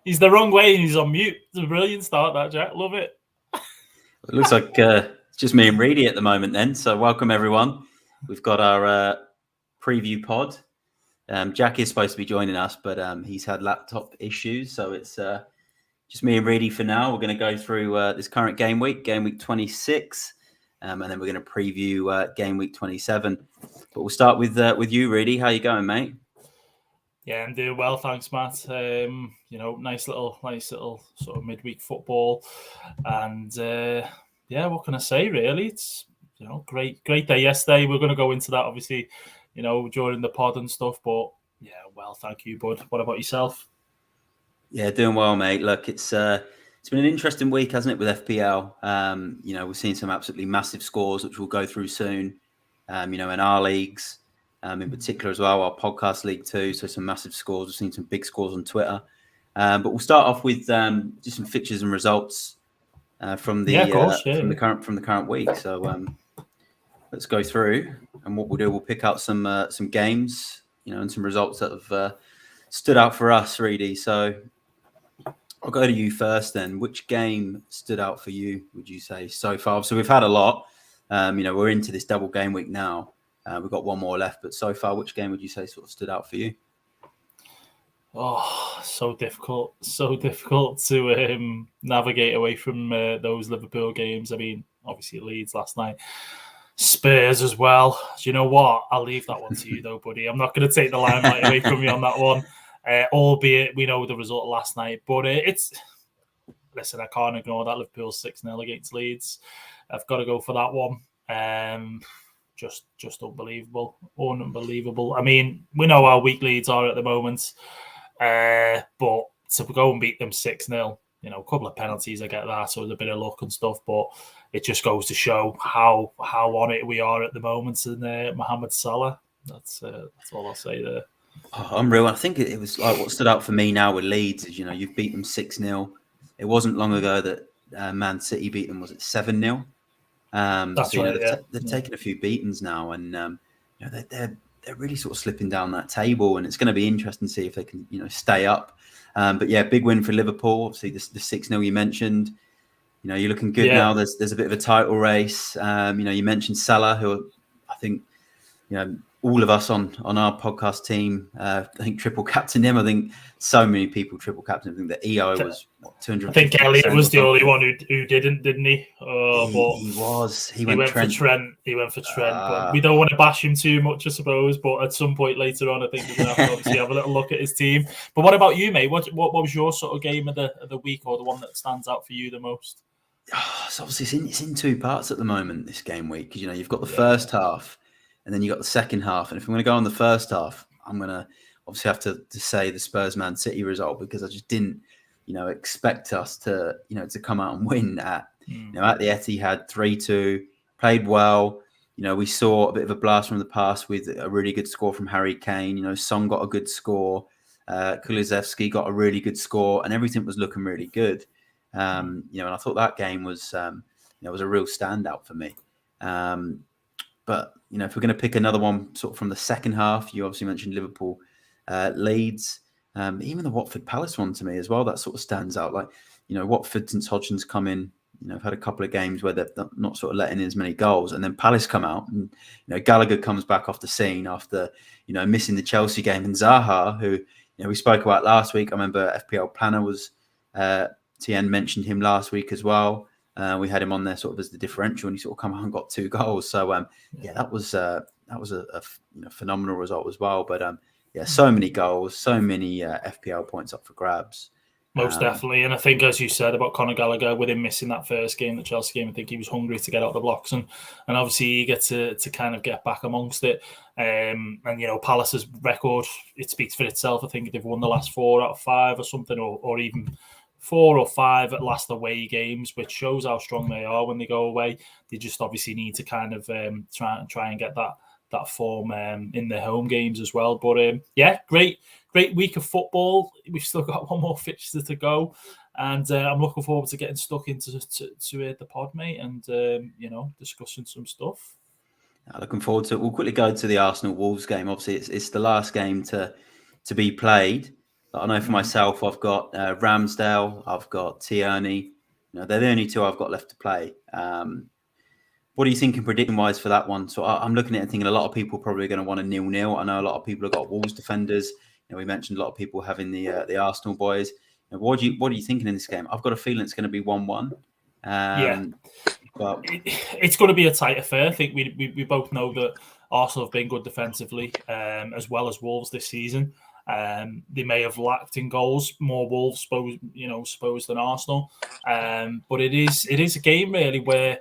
He's the wrong way and he's on mute. It's a brilliant start, that, Jack. Love it. It looks like it's just me and Reedy at the moment then. So welcome, everyone. We've got our preview pod. Jack is supposed to be joining us, but he's had laptop issues. So it's just me and Reedy for now. We're going to go through this current game week 26, and then we're going to preview game week 27. But we'll start with you, Reedy. How you going, mate? Yeah, I'm doing well, thanks, Matt. Nice little sort of midweek football, and what can I say? Really, it's great day yesterday. We're going to go into that obviously, during the pod and stuff. But yeah, well, thank you, bud. What about yourself? Yeah, doing well, mate. Look, it's been an interesting week, hasn't it, with FPL? We've seen some absolutely massive scores, which we'll go through soon. In our leagues. In particular as well, our podcast league too. So some massive scores. We've seen some big scores on Twitter. But we'll start off with just some fixtures and results from the current week. So let's go through, and what we'll do, we'll pick out some games, and some results that have stood out for us, Reedy. So I'll go to you first then. Which game stood out for you, would you say, so far? So we've had a lot. We're into this double game week now. We've got one more left, but so far, which game would you say sort of stood out for you? Oh, so difficult to navigate away from those Liverpool games. I mean, obviously Leeds last night, Spurs as well. Do you know what? I'll leave that one to you though, buddy. I'm not going to take the limelight away from you on that one, albeit we know the result of last night. But listen, I can't ignore that Liverpool 6-0 against Leeds. I've got to go for that one. Just unbelievable. I mean, we know how weak Leeds are at the moment, but to go and beat them 6-0, a couple of penalties, I get that, so there's a bit of luck and stuff, but it just goes to show how on it we are at the moment in Mohamed Salah. That's all I'll say there. Oh, unreal. I think it was like what stood out for me now with Leeds is, you've beat them 6-0. It wasn't long ago that Man City beat them, was it 7-0? That's right. They've taken a few beatings now, and they're really sort of slipping down that table, and it's going to be interesting to see if they can stay up. But yeah, big win for Liverpool. Obviously, the 6-0 you mentioned. You're looking good now. There's a bit of a title race. You mentioned Salah, who I think all of us on our podcast team, I think triple captain him. I think so many people triple captain. I think the EO was 200. I think Elliot was the only one who didn't he? He was. He went for Trent. He went for Trent. But we don't want to bash him too much, I suppose. But at some point later on, I think we're going to have to obviously have a little look at his team. But what about you, mate? What was your sort of game of the week, or the one that stands out for you the most? So obviously it's in two parts at the moment, this game week, because you've got the first half. And then you got the second half. And if I'm going to go on the first half, I'm going to obviously have to say the Spurs Man City result, because I just didn't, expect us to, to come out and win at the Etihad 3-2, played well. We saw a bit of a blast from the past with a really good score from Harry Kane. Son got a good score. Kulusevski got a really good score, and everything was looking really good. And I thought that game was, was a real standout for me. But, if we're going to pick another one sort of from the second half, you obviously mentioned Liverpool, Leeds, even the Watford Palace one to me as well, that sort of stands out. Like, Watford, since Hodgson's come in, have had a couple of games where they're not sort of letting in as many goals. And then Palace come out and, Gallagher comes back off the scene after, missing the Chelsea game. And Zaha, who, we spoke about last week, I remember FPL Planner was, TN mentioned him last week as well. We had him on there sort of as the differential, and he sort of come out and got 2 goals. So, that was that was a phenomenal result as well. But yeah, so many goals, so many FPL points up for grabs. Most definitely. And I think, as you said about Conor Gallagher, with him missing that first game, the Chelsea game, I think he was hungry to get out the blocks and obviously eager to kind of get back amongst it. And, Palace's record, it speaks for itself. I think they've won the last 4 out of 5 or something, or even 4 or 5 at last away games, which shows how strong they are when they go away. They just obviously need to kind of try and get that form in their home games as well. But great week of football. We've still got one more fixture to go, and I'm looking forward to getting stuck into the pod, mate, and discussing some stuff. Looking forward to it. We'll quickly go to the Arsenal Wolves game. Obviously, it's the last game to be played. But I know for myself, I've got Ramsdale, I've got Tierney. They're the only 2 I've got left to play. What are you thinking prediction-wise for that one? So I'm looking at it and thinking a lot of people are probably going to want a 0-0. I know a lot of people have got Wolves defenders. We mentioned a lot of people having the Arsenal boys. What are you thinking in this game? I've got a feeling it's going to be 1-1. But it's going to be a tight affair. I think we both know that Arsenal have been good defensively, as well as Wolves this season. They may have lacked in goals, more Wolves supposed than Arsenal. But it is a game really where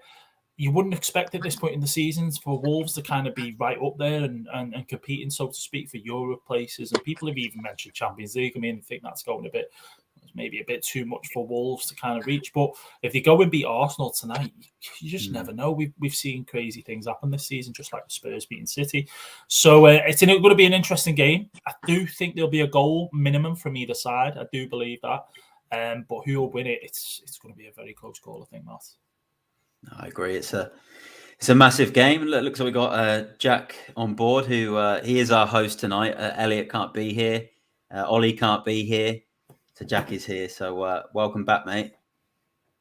you wouldn't expect at this point in the season for Wolves to kind of be right up there and competing, so to speak, for Europe places. And people have even mentioned Champions League. I mean, I think that's going maybe a bit too much for Wolves to kind of reach. But if they go and beat Arsenal tonight, you just never know. We've seen crazy things happen this season, just like the Spurs beating City. So it's going to be an interesting game. I do think there'll be a goal minimum from either side. I do believe that. But who will win it? It's going to be a very close call, I think, Matt. I agree. It's a massive game. Look, looks like we got Jack on board, who he is our host tonight. Elliot can't be here. Ollie can't be here. So Jack is here. So welcome back, mate.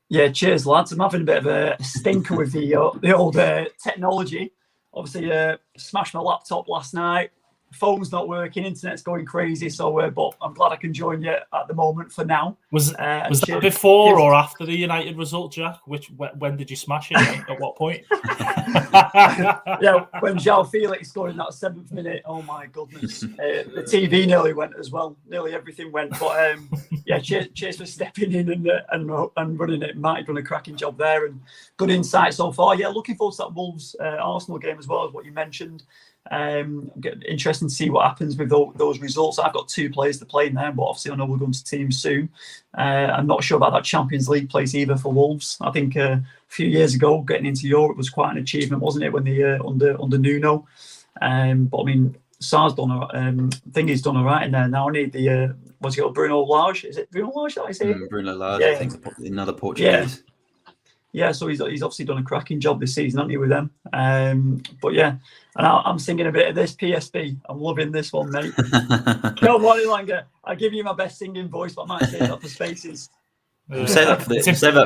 Yeah, cheers, lads. I'm having a bit of a stinker with the old technology. Obviously, smashed my laptop last night. Phone's not working, internet's going crazy. So, but I'm glad I can join you at the moment for now. Was that before or after the United result, Jack? When did you smash it? At what point? Yeah, when João Felix scored in that 7th minute. Oh my goodness, the TV nearly went as well. Nearly everything went. But yeah, cheers for stepping in and running it. Mike done a cracking job there and good insight so far. Yeah, looking forward to that Wolves Arsenal game as well as what you mentioned. Interesting to see what happens with those results. I've got 2 players to play in there, but obviously I know we're going to teams soon. I'm not sure about that Champions League place either for Wolves. I think a few years ago getting into Europe was quite an achievement, wasn't it, when they under Nuno? But I mean, Sar's done he's done all right in there. Now I need the what's it called, Bruno Lage? Is it Bruno Lage that I say? Bruno Lage, yeah. I think another Portuguese. Yeah, so he's obviously done a cracking job this season, hasn't he, with them? But yeah, and I'm singing a bit of this PSB. I'm loving this one, mate. Come on, Langer. I'll give you my best singing voice, but I might say that for Spaces. We'll save that for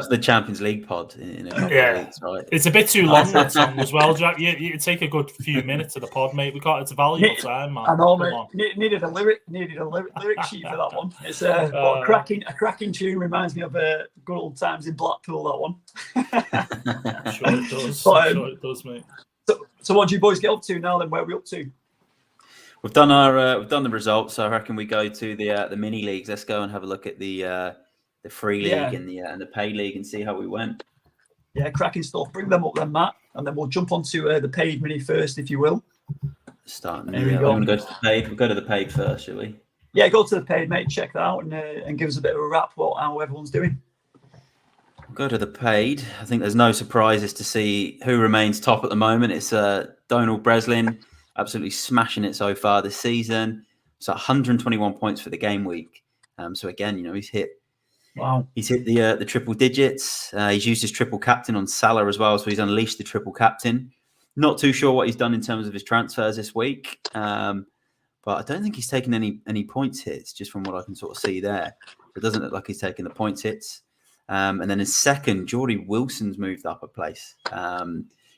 the Champions League pod in a couple of weeks, right? It's a bit too long, that song as well, Jack. You take a good few minutes of the pod, mate. It's a valuable time, man. I know, mate. Needed a lyric sheet for that one. It's a cracking tune. Reminds me of good old times in Blackpool, that one. I'm sure it does. I'm sure it does, mate. So what do you boys get up to now then? Where are we up to? We've done the results, so I reckon we go to the mini leagues. Let's go and have a look at the free league and the paid league and see how we went. Yeah, cracking stuff. Bring them up then, Matt, and then we'll jump onto the paid mini first, if you will. Starting. There we go. We'll go to the paid. We'll go to the paid first, shall we? Yeah, go to the paid, mate. Check that out and give us a bit of a wrap how everyone's doing. Go to the paid. I think there's no surprises to see who remains top at the moment. It's Donald Breslin, absolutely smashing it so far this season. So 121 points for the game week. So again, he's hit. Wow. He's hit the triple digits. He's used his triple captain on Salah as well, so he's unleashed the triple captain. Not too sure what he's done in terms of his transfers this week, but I don't think he's taken any points hits, just from what I can sort of see there. It doesn't look like he's taking the points hits. And then in second, Geordie Wilson's moved up a place.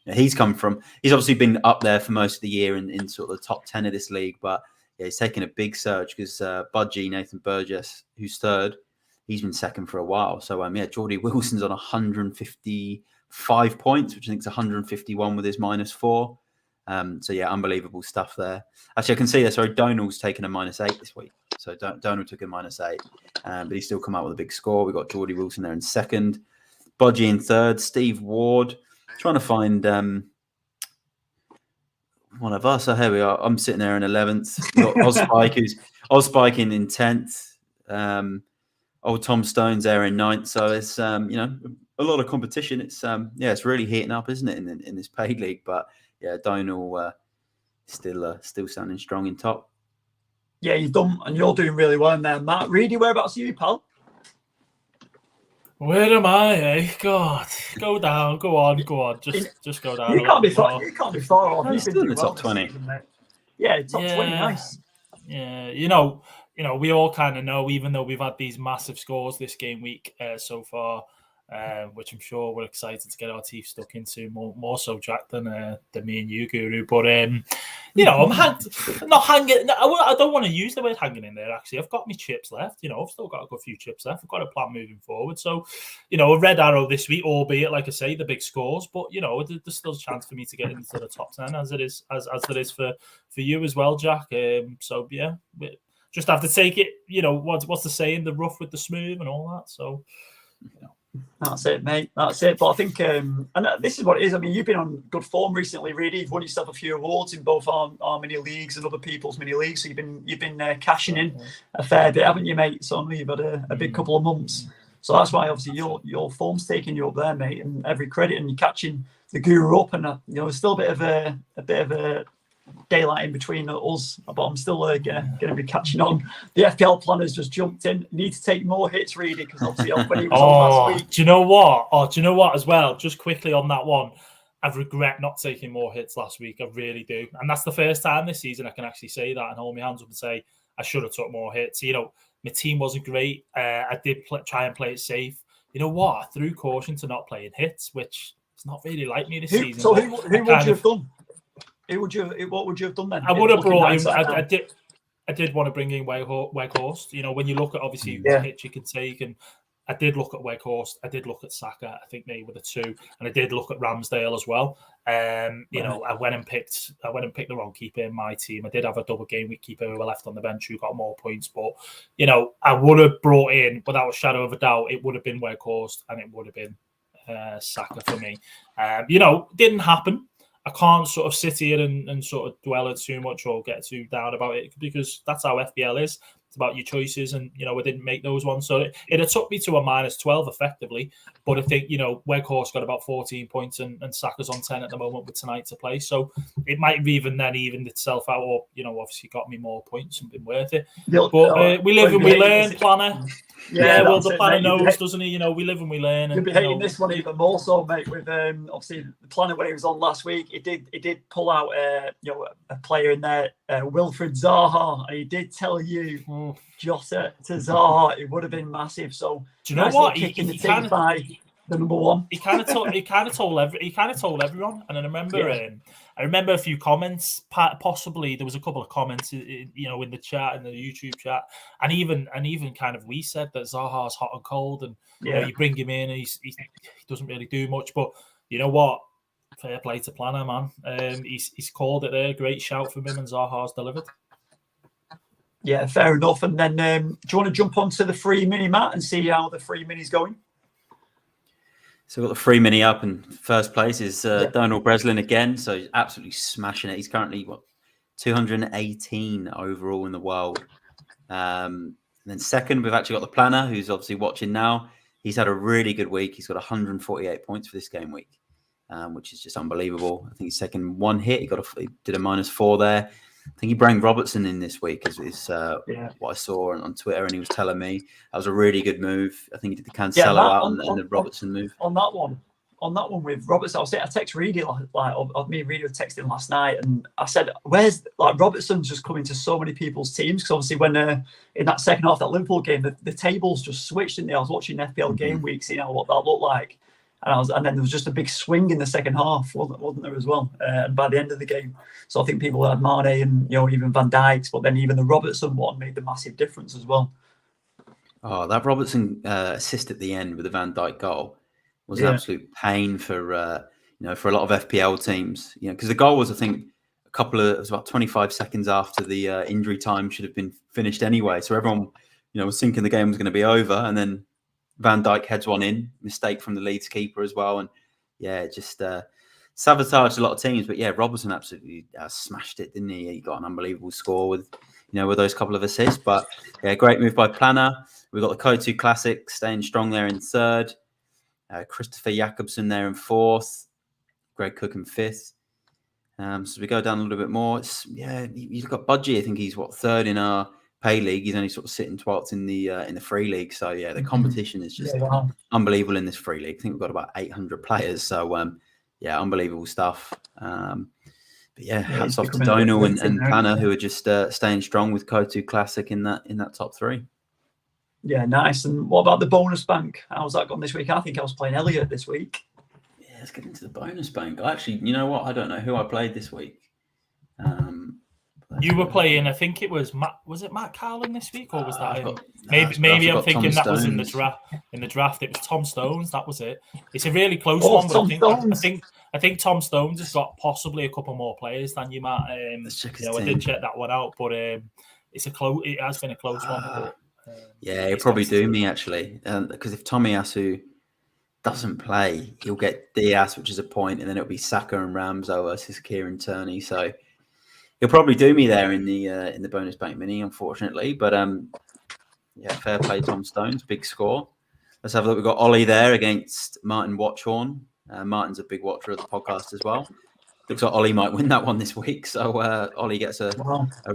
He's obviously been up there for most of the year in sort of the top 10 of this league, but yeah, he's taken a big surge because Budgie, Nathan Burgess, who's third, he's been second for a while. So Geordie Wilson's on 155 points, which I think is 151 with his -4. So yeah, unbelievable stuff there. Actually, I can see there. Sorry, Donald's taken a -8 this week. So Donald took a -8, but he's still come out with a big score. We've got Geordie Wilson there in second, Bodgy in third, Steve Ward. Trying to find one of us. So here we are. I'm sitting there in 11th. We've got Ozspike, who's Ozspike in 10th. Old Tom Stone's there in 9th. So it's a lot of competition. It's it's really heating up, isn't it, in this paid league? But yeah, Donal still standing strong in top. Yeah, you've done, and you're doing really well in there, Matt. Reedy, whereabouts are you, pal? Where am I? Eh? God, go down. Go on. Just go down. You can't be far. You can't be far off. He's still in the top 20. Yeah, top 20. Nice. Yeah, we all kind of know, even though we've had these massive scores this game week so far, which I'm sure we're excited to get our teeth stuck into, more so Jack than me and you, Guru. But I'm not hanging. I don't want to use the word hanging in there. Actually, I've got my chips left. I've still got a good few chips left. I've got a plan moving forward. So, a red arrow this week, albeit like I say, the big scores. But there's still a chance for me to get into the top 10, as it is for you as well, Jack. So yeah. Just have to take it, what's the saying, the rough with the smooth and all that. So, That's it, mate. That's it. But I think, and this is what it is. I mean, you've been on good form recently, really. You've won yourself a few awards in both our mini leagues and other people's mini leagues. So you've been cashing in a fair bit, haven't you, mate? So you've had a big couple of months. So that's why, obviously, your form's taking you up there, mate. And every credit, and you're catching the Guru up, and there's still a bit of a daylight in between us, but I'm still going to be catching on. The FPL planners just jumped in. Need to take more hits, Reedy, because obviously when he was on last week. Do you know what as well? Just quickly on that one, I regret not taking more hits last week. I really do, and that's the first time this season I can actually say that and hold my hands up and say I should have took more hits. My team wasn't great. I did try and play it safe. You know what? I threw caution to not playing hits, which is not really like me this season. So who would you have done? What would you have done then? I would have brought in. I did want to bring in Weghorst. When you look at obviously the hits you can take, and I did look at Weghorst. I did look at Saka. I think maybe with a 2, and I did look at Ramsdale as well. I went and picked the wrong keeper in my team. I did have a double game week keeper who were left on the bench who got more points, but I would have brought in, without a shadow of a doubt, it would have been Weghorst and it would have been Saka for me. Didn't happen. I can't sort of sit here and sort of dwell it too much or get too down about it, because that's how FPL is. It's about your choices, and I didn't make those ones, so it took me to a -12 effectively. But I think Weghorst got about 14 points, and Saka's on 10 at the moment with tonight to play, so it might have even itself out, or obviously got me more points and been worth it. But we live and we learn, planner. Yeah, well, the planner knows, doesn't he? We live and we learn. You'll be hating this one even more so, mate. With obviously the planner when he was on last week, he did pull out a player in there, Wilfred Zaha, and he did tell you Jota to Zaha, it would have been massive. So do you know what? He kind of by the number one. He kind of told everyone, and I remember a few comments. Possibly there was a couple of comments, in the chat, in the YouTube chat, and even kind of we said that Zaha's hot and cold, and you bring him in, and he doesn't really do much. But you know what? Fair play to planner, man. He's called it there. Great shout from him, and Zaha's delivered. Yeah, fair enough. And then, do you want to jump onto the free mini, Matt, and see how the free mini's going? So we've got the free mini up, and first place is Donal Breslin again. So he's absolutely smashing it. He's currently 218 overall in the world. And then second, we've actually got the planner, who's obviously watching now. He's had a really good week. He's got 148 points for this game week, which is just unbelievable. I think he's taken one hit. He did a -4 there. I think he brought Robertson in this week, is what I saw on Twitter, and he was telling me that was a really good move. I think he did the Cancelo out and the Robertson move. On that one with Robertson, I text Reedy, me and Reedy were texting last night, and I said, where's Robertson's just coming to so many people's teams, because obviously when in that second half, that Liverpool game, the tables just switched, didn't they? I was watching FPL Game Week, seeing what that looked like. And then there was just a big swing in the second half, wasn't there as well? And by the end of the game, so I think people had Mane and even Van Dijk's, but then even the Robertson one made the massive difference as well. Oh, that Robertson assist at the end with the Van Dijk goal was an absolute pain for a lot of FPL teams. Because the goal was, I think, it was about 25 seconds after the injury time should have been finished anyway. So everyone, was thinking the game was going to be over, and then Van Dijk heads one in, mistake from the Leeds keeper as well, and it just sabotaged a lot of teams. But Robertson absolutely smashed it, didn't he? He got an unbelievable score with those couple of assists. But great move by Planner. We've got the Kotu Classic staying strong there in third. Christopher Jakobsen there in fourth. Greg Cook in fifth. So we go down a little bit more. You've got Budgie. I think he's third in our pay league. He's only sort of sitting 12th in the free league. So the competition is just unbelievable in this free league. I think we've got about 800 players. So unbelievable stuff. But hats off to Donal and Planner, who are just staying strong with Kotu Classic in that top three. Yeah, nice. And what about the bonus bank? How's that gone this week? I think I was playing Elliot this week. Yeah, let's get into the bonus bank. Actually, you know what? I don't know who I played this week. You were playing, I think it was Matt. Was it Matt Carlin this week, or was that maybe I'm thinking that was in the draft. In the draft, it was Tom Stones. That was it. It's a really close one, but I think Tom Stones has got possibly a couple more players than you, Matt. I did check that one out, but it's a close. It has been a close one. But, he'll probably do me actually, because if Tomiyasu doesn't play, he'll get Diaz, which is a point, and then it'll be Saka and Ramsey versus Kieran Tierney. So he'll probably do me there in the bonus bank mini, unfortunately. But fair play, Tom Stones, big score. Let's have a look. We've got Ollie there against Martin Watchhorn. Martin's a big watcher of the podcast as well. Looks like Ollie might win that one this week. So Ollie gets a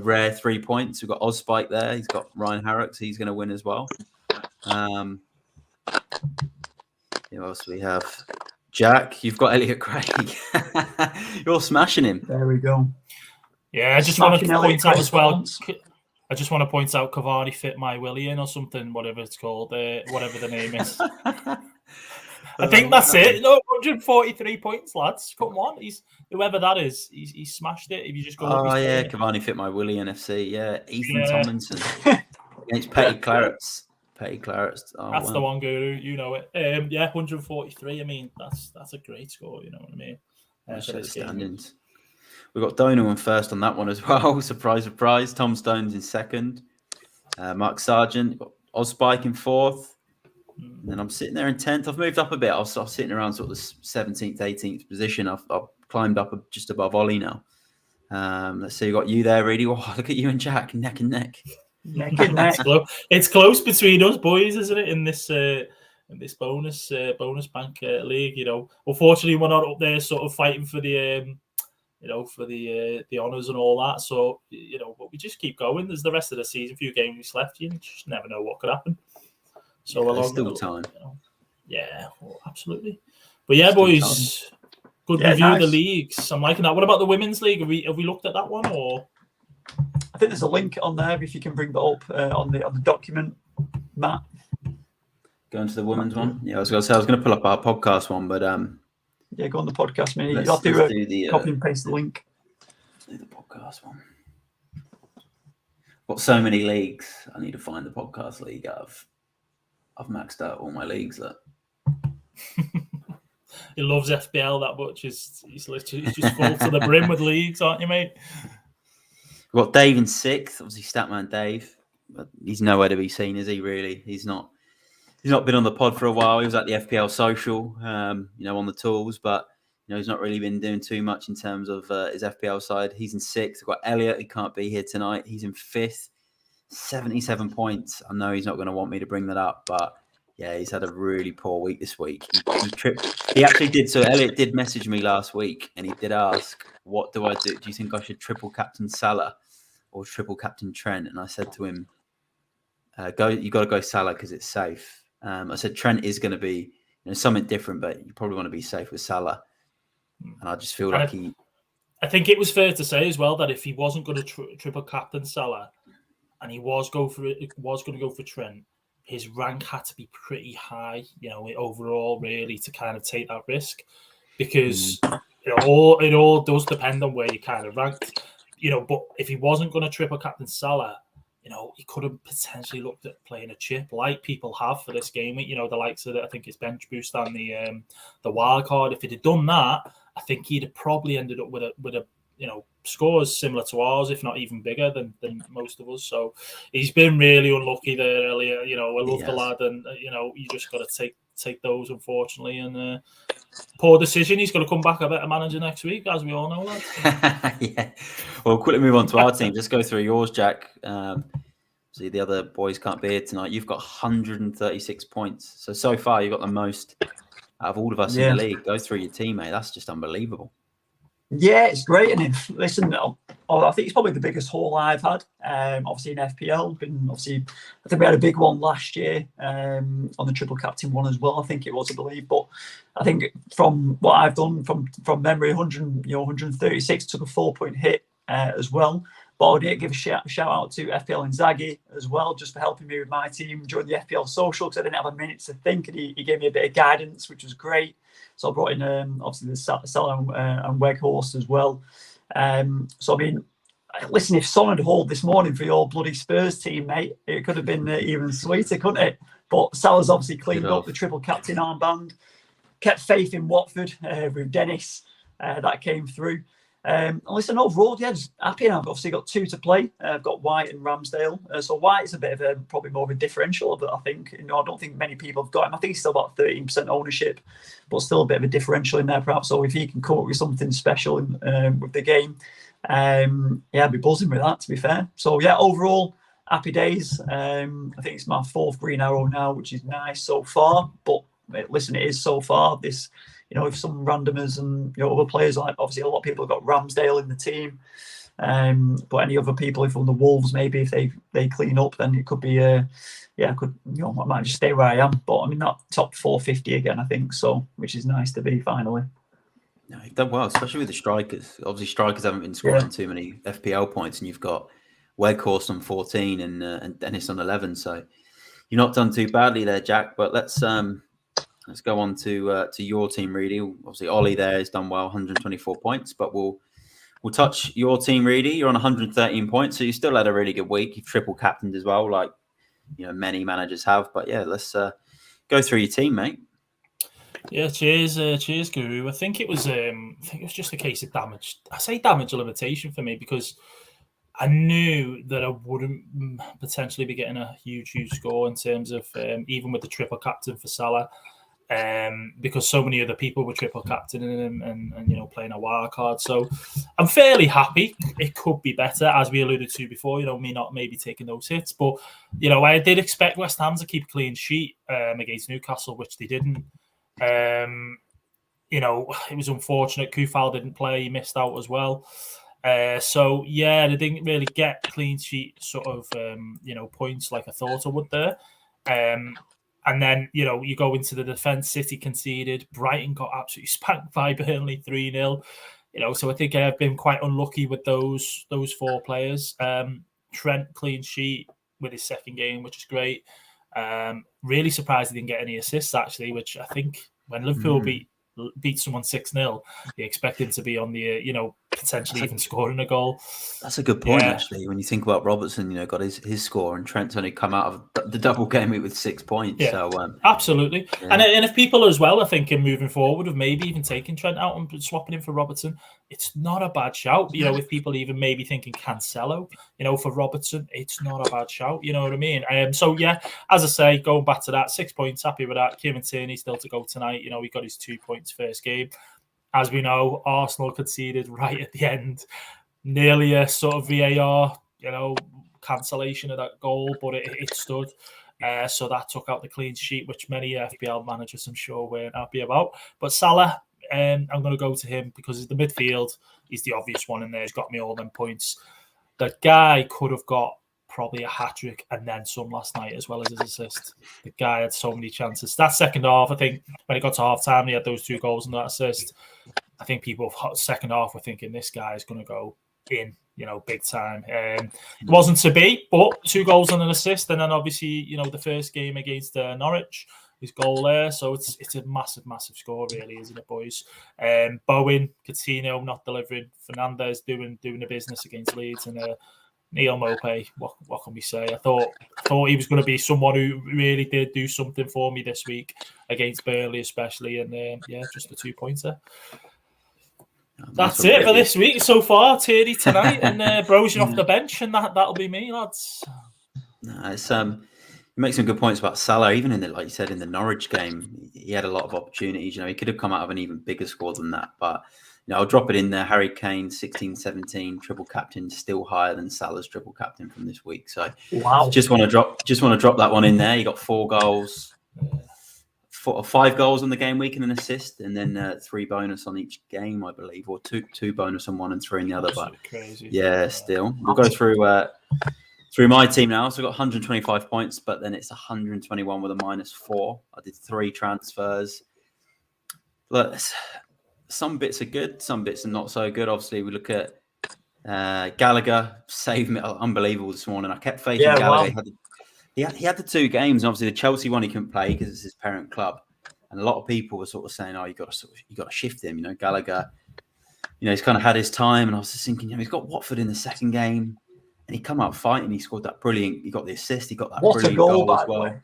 rare 3 points. We've got Ozspike there. He's got Ryan Harrocks. He's going to win as well. Who else we have? Jack, you've got Elliot Craig. You're smashing him. There we go. Yeah, I just want to point out as well. I just want to point out Cavani fit my Willian or something, whatever it's called, whatever the name is. I think that's it. No, 143 points, lads. Come on, whoever that is, he's smashed it. If you just go, Cavani fit my Willian FC. Yeah, Ethan Tomlinson against Petty Clarets. Petty Clarets. That's the one, Guru. You know it. 143. I mean, that's a great score. You know what I mean? Standings. We've got Donal in first on that one as well. Surprise, surprise. Tom Stones in second. Mark Sargent. Ozspike in fourth. And then I'm sitting there in 10th. I've moved up a bit. I was sitting around sort of the 17th, 18th position. I've climbed up just above Ollie now. Let's see. You got you there, really. Oh, look at you and Jack, neck and neck. Neck and neck. It's close between us boys, isn't it? In this bonus bank league, Unfortunately, we're not up there sort of fighting for the for the honours and all that. So but we just keep going. There's the rest of the season, a few games left. You just never know what could happen. So there's still time. Absolutely. But boys, good review of the leagues. I'm liking that. What about the women's league? Have we looked at that one or? I think there's a link on there if you can bring that up on the document, Matt. Going to the women's one. Yeah, I was going to say I was going to pull up our podcast one, but go on the podcast mini. You'll have to copy and paste the link. Let's do the podcast one. Got so many leagues. I need to find the podcast league. I've maxed out all my leagues. Look. He loves FPL that much. He's literally just full to the brim with leagues, aren't you, mate? We've got Dave in sixth. Obviously, Statman Dave. But he's nowhere to be seen, is he? Really, he's not been on the pod for a while. He was at the FPL social, on the tools, but he's not really been doing too much in terms of his FPL side. He's in sixth. We've got Elliot. He can't be here tonight. He's in fifth. 77 points. I know he's not going to want me to bring that up, but he's had a really poor week this week. He actually did. So Elliot did message me last week, and he did ask, "What do I do? Do you think I should triple captain Salah or triple captain Trent?" And I said to him, You got to go Salah because it's safe." I said Trent is going to be something different, but you probably want to be safe with Salah. And I just feel like I think it was fair to say as well that if he wasn't going to triple captain Salah, and he was going to go for Trent, his rank had to be pretty high, overall, really, to kind of take that risk, because it all does depend on where you kind of ranked, But if he wasn't going to triple captain Salah, he could have potentially looked at playing a chip like people have for this game. The likes of I think it's bench boost and the wild card. If he'd have done that, I think he'd have probably ended up with a scores similar to ours, if not even bigger than most of us. So he's been really unlucky there earlier. I love the lad, and you just got to take those, unfortunately. And poor decision. He's got to come back a better manager next week, as we all know, lads. Yeah. Well, quickly move on to our team. Just go through yours, Jack. See, the other boys can't be here tonight. You've got 136 points. So far, you've got the most out of all of us in the league. Go through your team, mate. That's just unbelievable. Yeah, it's great. And listen, I think it's probably the biggest haul I've had. Obviously in FPL, I think we had a big one last year on the Triple Captain one as well. I think it was, I believe. But I think from what I've done from memory, 136 took a 4-point hit as well. But I would give a shout out to FPL Inzaghi as well, just for helping me with my team during the FPL social, because I didn't have a minute to think, and he gave me a bit of guidance, which was great. So I brought in obviously the Salah and Weghorst as well. So I mean, listen, if Son had hauled this morning for your bloody Spurs team, mate, it could have been even sweeter, couldn't it? But Salah's obviously cleaned up the triple captain armband, kept faith in Watford with Dennis. That came through. Listen, overall, yeah, just happy. I've obviously got 2 to play. I've got White and Ramsdale. So White's a bit of probably more of a differential, but I think, I don't think many people have got him. I think he's still about 13% ownership, but still a bit of a differential in there, perhaps. So if he can come up with something special with the game, I'd be buzzing with that, to be fair. So yeah, overall, happy days. I think it's my 4th green arrow now, which is nice so far. But listen, it is so far. This, if some randomers and other players, like obviously a lot of people have got Ramsdale in the team, but any other people from the Wolves, maybe if they clean up, then it could be I might just stay where I am. But I'm in that top 450 again, I think, so, which is nice to be finally. No, you've done well, especially with the strikers. Obviously, strikers haven't been scoring too many FPL points, and you've got Weghorst on 14 and Dennis on 11. So you've not done too badly there, Jack. But let's go on to your team, Reedy. Obviously, Ollie there has done well, 124 points. But we'll touch your team, Reedy. You're on 113 points, so you still had a really good week. You've triple captained as well, like many managers have. But yeah, let's go through your team, mate. Yeah, cheers, Guru. I think it was just a case of damage. I say damage limitation for me because I knew that I wouldn't potentially be getting a huge score in terms of even with the triple captain for Salah, because so many other people were triple captaining him and playing a wild card. So I'm fairly happy. It could be better, as we alluded to before. Me not maybe taking those hits, but I did expect West Ham to keep a clean sheet against Newcastle, which they didn't. It was unfortunate. Kufal didn't play; he missed out as well. So yeah, they didn't really get clean sheet sort of points like I thought I would there. And then you go into the defence. City conceded. Brighton got absolutely spanked by Burnley 3-0. So I think I've been quite unlucky with those 4 players. Trent clean sheet with his second game, which is great. Really surprised he didn't get any assists, actually, which I think when Liverpool beat someone 6-0, you expect him to be on the, potentially even scoring a goal. That's a good point, actually. When you think about Robertson, got his score, and Trent's only come out of the double game week with 6 points. Yeah, so absolutely. Yeah. And if people as well are thinking moving forward of maybe even taking Trent out and swapping him for Robertson, it's not a bad shout. If people even maybe thinking Cancelo, for Robertson, it's not a bad shout. You know what I mean? So yeah, as I say, going back to that, 6 points, happy with that. Kieran Tierney still to go tonight. He got his 2 points first game. As we know, Arsenal conceded right at the end, nearly a sort of VAR, cancellation of that goal, but it stood. So that took out the clean sheet, which many FPL managers, I'm sure, weren't happy about. But Salah, I'm going to go to him because he's the midfield. He's the obvious one in there. He's got me all them points. The guy could have got probably a hat-trick and then some last night, as well as his assist. The guy had so many chances. That second half, I think, when it got to half-time, he had those 2 goals and that assist. I think people second half were thinking this guy is going to go in, big time. It wasn't to be, but 2 goals and an assist. And then obviously, the first game against Norwich, his goal there. So it's a massive, massive score, really, isn't it, boys? Bowen, Coutinho not delivering. Fernandes doing the business against Leeds. And Neil Maupay, what can we say? I thought he was going to be someone who really did do something for me this week against Burnley, especially. And just the 2 points there. That's it for this week so far. Tierney tonight and Brosian off the bench, and that'll be me, lads. No, it's you make some good points about Salah. Even in the, like you said, in the Norwich game, he had a lot of opportunities. He could have come out of an even bigger score than that. But I'll drop it in there. Harry Kane, 16-17, triple captain, still higher than Salah's triple captain from this week. So wow, just want to drop that one in there. You got 4 goals. 5 goals on the game week and an assist, and then 3 bonus on each game, I believe, or two bonus on one and 3 in the other. But crazy. Yeah, still we'll go through my team now. So I've got 125 points, but then it's 121 with a -4. I did 3 transfers. Look, some bits are good, some bits are not so good. Obviously, we look at Gallagher saved me, unbelievable this morning. I kept faking Gallagher. Wow. He had the 2 games, and obviously the Chelsea one he couldn't play because it's his parent club, and a lot of people were sort of saying, "Oh, you got to shift him." Gallagher, he's kind of had his time, and I was just thinking, he's got Watford in the second game, and he come out fighting. He scored that brilliant. He got the assist. He got that brilliant goal as well.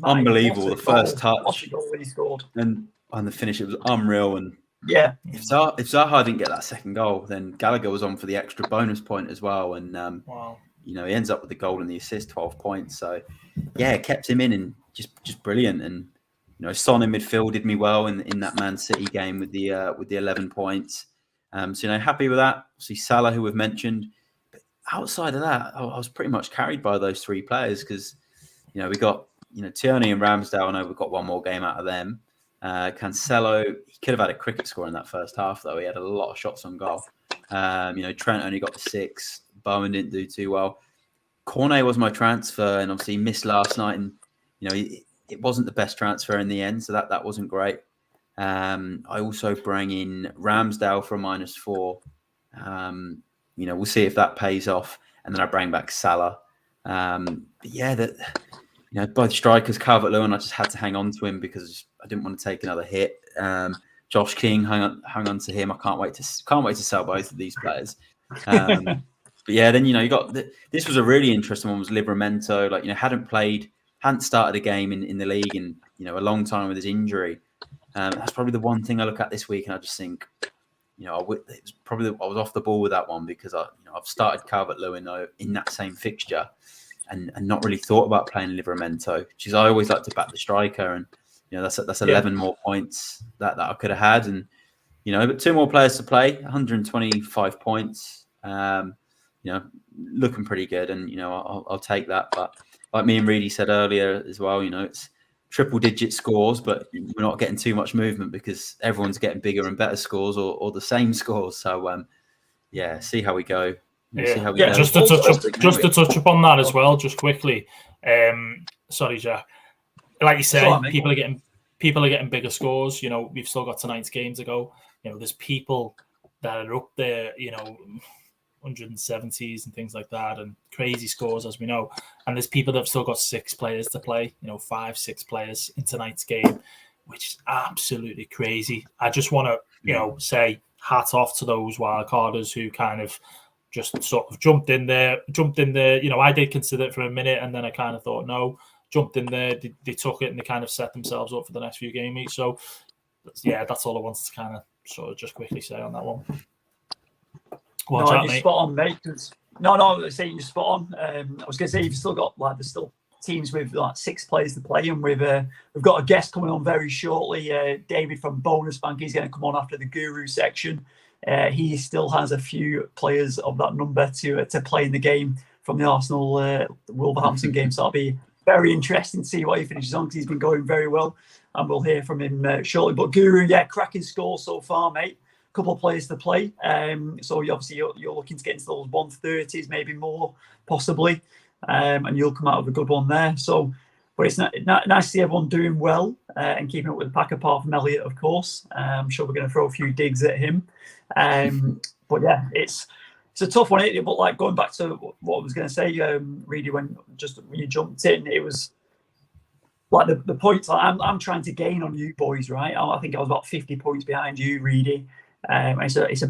Unbelievable! The first touch, what a goal he scored, and the finish, it was unreal. And yeah, if Zaha didn't get that second goal, then Gallagher was on for the extra bonus point as well, and wow. He ends up with the goal and the assist, 12 points. So, yeah, it kept him in and just brilliant. And Son in midfield did me well in that Man City game with the 11 points. So happy with that. See Salah, who we've mentioned. But outside of that, I was pretty much carried by those 3 players because we got Tierney and Ramsdale. I know we've got one more game out of them. Cancelo, he could have had a cricket score in that first half though. He had a lot of shots on goal. Trent only got the 6. Bowen didn't do too well. Cornet was my transfer, and obviously he missed last night, and it wasn't the best transfer in the end, so that wasn't great. I also bring in Ramsdale for a -4. We'll see if that pays off, and then I bring back Salah. But yeah, both strikers, Calvert-Lewin, I just had to hang on to him because I didn't want to take another hit. Josh King hung on to him. I can't wait to sell both of these players. But yeah, then you got this was a really interesting one. Was Livramento hadn't started a game in the league in a long time with his injury. That's probably the one thing I look at this week, and I just think I was off the ball with that one because I've started Calvert-Lewin in that same fixture, and not really thought about playing Livramento, which is I always like to back the striker, and that's 11 more points that I could have had, and but 2 more players to play, 125 points. Looking pretty good, and I'll take that. But like me and Reedy said earlier as well, it's triple-digit scores, but we're not getting too much movement because everyone's getting bigger and better scores or the same scores. So see how we go. See how we go. Just to touch upon that as well, just quickly. Sorry, Jack. Like you say, people are getting bigger scores. We've still got tonight's game to go. There's people that are up there. 170s and things like that, and crazy scores, as we know. And there's people that have still got 6 players to play, 5-6 players in tonight's game, which is absolutely crazy. I just want to, say hat off to those wildcarders who kind of just sort of jumped in there. I did consider it for a minute, and then I kind of thought, no, jumped in there. They took it, and they kind of set themselves up for the next few game weeks. So, yeah, that's all I wanted to kind of sort of just quickly say on that one. You're spot on, mate. I was saying you're spot on. I was going to say you've still got there's still teams with 6 players to play, and we've got a guest coming on very shortly. David from Bonusbank. He's going to come on after the Guru section. He still has a few players of that number to play in the game from the Arsenal Wolverhampton game. So that'll be very interesting to see what he finishes on because he's been going very well, and we'll hear from him shortly. But Guru, cracking score so far, mate. Couple of players to play, so obviously you're looking to get into those 130s, maybe more, possibly, and you'll come out with a good one there. So, but it's nice to see everyone doing well and keeping up with the pack, apart from Elliot, of course. I'm sure we're going to throw a few digs at him, but yeah, it's a tough one. But going back to what I was going to say, Reedy, when you jumped in, it was like the points I'm trying to gain on you boys, right? I think I was about 50 points behind you, Reedy. It's a